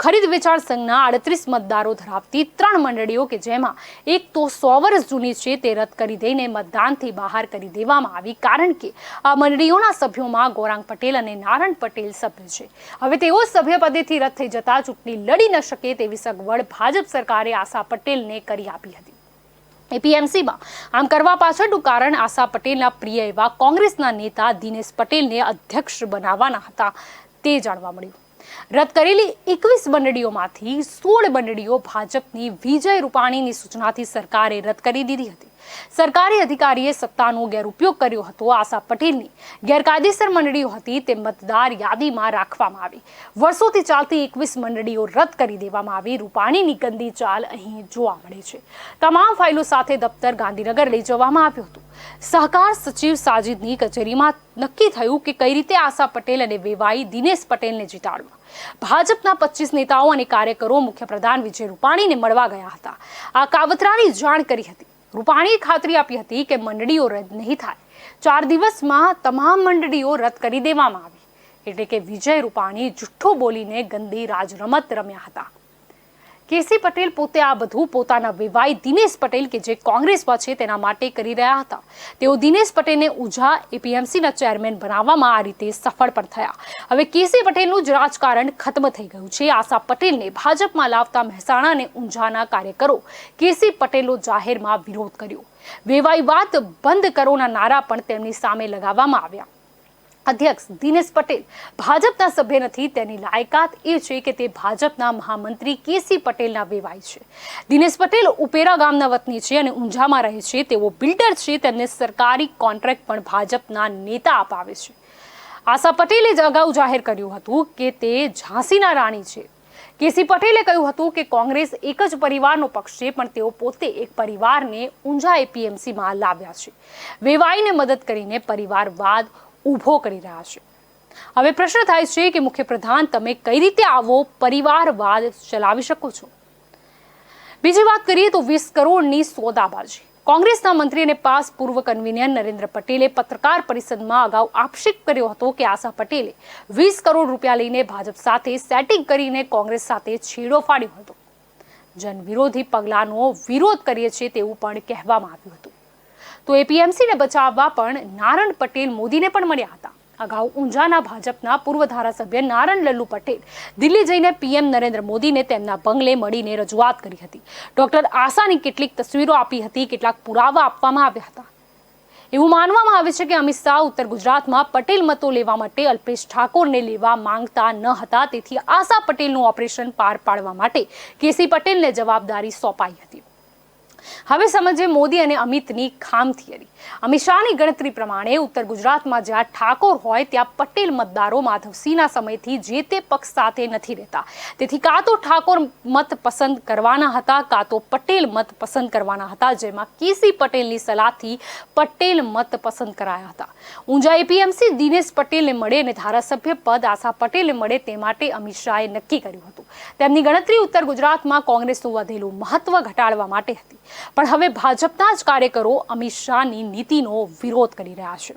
S1: ખરીદ વેચાણ સંઘના 38 મતદારો ધરાવતી 3 મંડળીઓ કે જેમાં એક તો 100 વર્ષ જૂની છે તે રદ કરી દઈને મતદાનથી બહાર કરી દેવામાં આવી. કારણ કે આ મંડળીઓના સભ્યોમાં ગૌરાંગ પટેલ અને નારણ પટેલ સભ્ય છે. હવે તેઓ સભ્યપદેથી રદ થઈ જતા ચૂંટણી લડી ન શકે તેવી સગવડ ભાજપ સરકારે આશા પટેલને કરી આપી હતી. એપીએમસીમાં આમ કરવા પાછળનું કારણ આશા પટેલના પ્રિય એવા કોંગ્રેસના નેતા દિનેશ પટેલને અધ્યક્ષ બનાવવાના હતા તે જાણવા મળ્યું. રદ કરેલી 21 મંડળીઓમાંથી 16 મંડળીઓ ભાજપની વિજય રૂપાણીની સૂચનાથી સરકારે રદ કરી દીધી હતી. સરકારી અધિકારીએ સત્તાનો ગેરઉપયોગ કર્યો હતો. આશા પટેલની ગેરકાયદેસર મંડળીઓ હતી તે મતદાર યાદીમાં રાખવામાં આવી. વર્ષોથી ચાલતી 21 મંડળીઓ રદ કરી દેવામાં આવી. રૂપાણીની ગંદી ચાલ અહીં જોવા મળે છે. તમામ ફાઇલો સાથે દફતર ગાંધીનગર લઈ જવામાં આવ્યું હતું. સહકાર સચિવ સાજિદની કચેરીમાં નક્કી થયું કે કઈ રીતે આશા પટેલ અને વેવાઈ દિનેશ પટેલને જીતાડવા. ભાજપના 25 નેતાઓ અને કાર્યકરો મુખ્યપ્રધાન વિજય રૂપાણીને મળવા ગયા હતા. આ કાવતરાની જાણ કરી હતી. રૂપાણીએ ખાતરી આપી હતી કે મંડળીઓ રદ નહીં થાય. 4 દિવસમાં તમામ મંડળીઓ રદ કરી દેવામાં આવી. એટલે કે વિજય રૂપાણી જુઠ્ઠું બોલીને ગંદી રાજરમત રમ્યા હતા. કેસી પટેલ પોતે આ બધું પોતાના વેવાઈ દિનેશ પટેલ કે જે કોંગ્રેસમાં છે તેના માટે કરી રહ્યા હતા. તેઓ દિનેશ પટેલને ઊંઝા એપીએમસીના ચેરમેન બનાવવામાં આ રીતે સફળ પણ થયા. હવે કેસી પટેલનું જ રાજકારણ ખતમ થઈ ગયું છે. આશા પટેલને ભાજપમાં લાવતા મહેસાણા અને ઊંઝાના કાર્યકરો કેસી પટેલનો જાહેરમાં વિરોધ કર્યો. વેવાઈ વાત બંધ કરોના નારા પણ તેમની સામે લગાવવામાં આવ્યા. અધ્યક્ષ દિનેશ પટેલ ભાજપના સભ્ય નથી. તેની લાયકાત એ છે કે તે ભાજપના મહામંત્રી કેસી પટેલના વેવાઈ છે. દિનેશ પટેલ ઉપેરા ગામના વતની છે અને ઊંઝામાં રહે છે. તેઓ બિલ્ડર છે. તેમને સરકારી કોન્ટ્રાક્ટ પણ ભાજપના નેતા અપાવે છે. આશા પટેલે જ અગાઉ જાહેર કર્યું હતું કે તે ઝાંસીના રાણી છે. કેસી પટેલે કહ્યું હતું કે કોંગ્રેસ એક જ પરિવારનો પક્ષ છે, પણ તેઓ પોતે એક પરિવારને ઊંઝા એપીએમસીમાં લાવ્યા છે. વેવાઈને મદદ કરીને પરિવારવાદ ઊભો કરી રહ્યા છે. હવે પ્રશ્ન થાય છે કે મુખ્યપ્રધાન તમે કઈ રીતે આવો પરિવારવાદ ચલાવી શકો છો? બીજી વાત કરીએ તો 20 કરોડની સોદાબાજી. કોંગ્રેસના મંત્રી અને પાસ પૂર્વ કન્વીનર નરેન્દ્ર પટેલે પત્રકાર પરિષદમાં અગાઉ આક્ષેપ કર્યો હતો કે આશા પટેલે 20 કરોડ રૂપિયા લઈને ભાજપ સાથે સેટિંગ કરીને કોંગ્રેસ સાથે છેડો ફાડ્યો હતો. જનવિરોધી પગલાંનો વિરોધ કરીએ છીએ તેવું પણ કહેવામાં આવ્યું હતું. તો એપીએમસીને બચાવવા પણ નારણ પટેલ મોદીને પણ મળ્યા હતા. અગાઉ ઊંઝાના ભાજપના પૂર્વ ધારાસભ્ય નારણ લલ્લુ પટેલ દિલ્હી જઈને પીએમ નરેન્દ્ર મોદીને તેમના બંગલે મળીને રજૂઆત કરી હતી. ડોક્ટર આશાની કેટલીક તસવીરો આપી હતી. કેટલાક પુરાવા આપવામાં આવ્યા હતા. એવું માનવામાં આવે છે કે અમિત શાહ ઉત્તર ગુજરાતમાં પટેલ મતો લેવા માટે અલ્પેશ ઠાકોરને લેવા માંગતા ન હતા. તેથી આશા પટેલનું ઓપરેશન પાર પાડવા માટે કેસી પટેલને જવાબદારી સોંપાઈ હતી. હવે સમજીએ મોદી અને અમિતની ખામ થિયરી. અમિત શાહની ગણતરી પ્રમાણે ઉત્તર ગુજરાતમાં જ્યાં ઠાકોર હોય ત્યાં પટેલ મતદારો માધવસિંહના સમયથી જે તે પક્ષ સાથે નથી રહેતા. તેથી કાં તો ઠાકોર મત પસંદ કરવાના હતા કાં તો પટેલ મત પસંદ કરવાના હતા, જેમાં કેસી પટેલની સલાહથી પટેલ મત પસંદ કરાયા હતા. ઊંઝા એપીએમસી દિનેશ પટેલને મળે અને ધારાસભ્ય પદ આશા પટેલને મળે તે માટે અમિત શાહે નક્કી કર્યું હતું. તેમની ગણતરી ઉત્તર ગુજરાતમાં કોંગ્રેસનું વધેલું મહત્વ ઘટાડવા માટે હતી. પણ હવે ભાજપના જ કાર્યકરો અમિત શાહની નીતિનો વિરોધ કરી રહ્યા છે.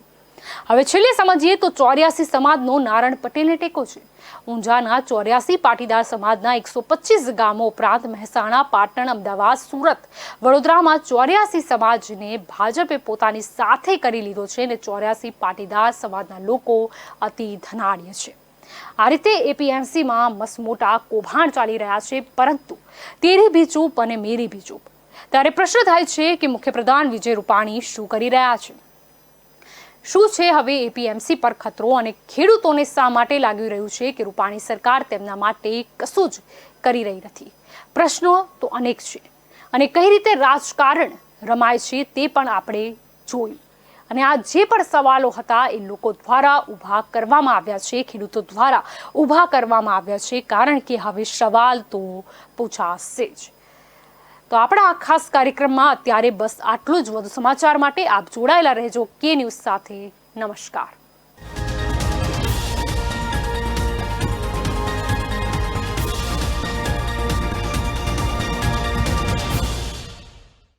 S1: હવે છેલ્લે સમજીએ તો 84 સમાજનો નારણ પટેલને ટેકો છે. ઊંઝાના 84 પાટીદાર સમાજના 125 ગામો ઉપરાંત મહેસાણા, પાટણ, અમદાવાદ, સુરત, વડોદરામાં 84 સમાજને ભાજપે પોતાની સાથે કરી લીધો છે અને 84 પાટીદાર સમાજના લોકો અતિ ધનાઢ્ય છે. આ રીતે એપીએમસીમાં મસમોટા કૌભાંડ ચાલી રહ્યા છે, પરંતુ તેરી ભી ચૂપ અને મેરી ભી ચૂપ. ત્યારે પ્રશ્ન થાય છે કે મુખ્યપ્રધાન વિજય રૂપાણી શું કરી રહ્યા છે? શું છે હવે એપીએમસી પર ખતરો અને ખેડૂતોને શા માટે લાગી રહ્યું છે કે રૂપાણી સરકાર તેમના માટે કશું જ કરી રહી નથી? પ્રશ્નો તો અનેક છે અને કઈ રીતે રાજકારણ રમાય છે તે પણ આપણે જોયું. અને આ જે પણ સવાલો હતા એ લોકો દ્વારા ઊભા કરવામાં આવ્યા છે, ખેડૂતો દ્વારા ઊભા કરવામાં આવ્યા છે, કારણ કે હવે સવાલ તો પૂછાશે જ. તો આપણા આ ખાસ કાર્યક્રમમાં અત્યારે બસ આટલું જ. વધુ સમાચાર માટે આપ જોડાયેલા રહેજો કે ન્યૂઝ સાથે. નમસ્કાર.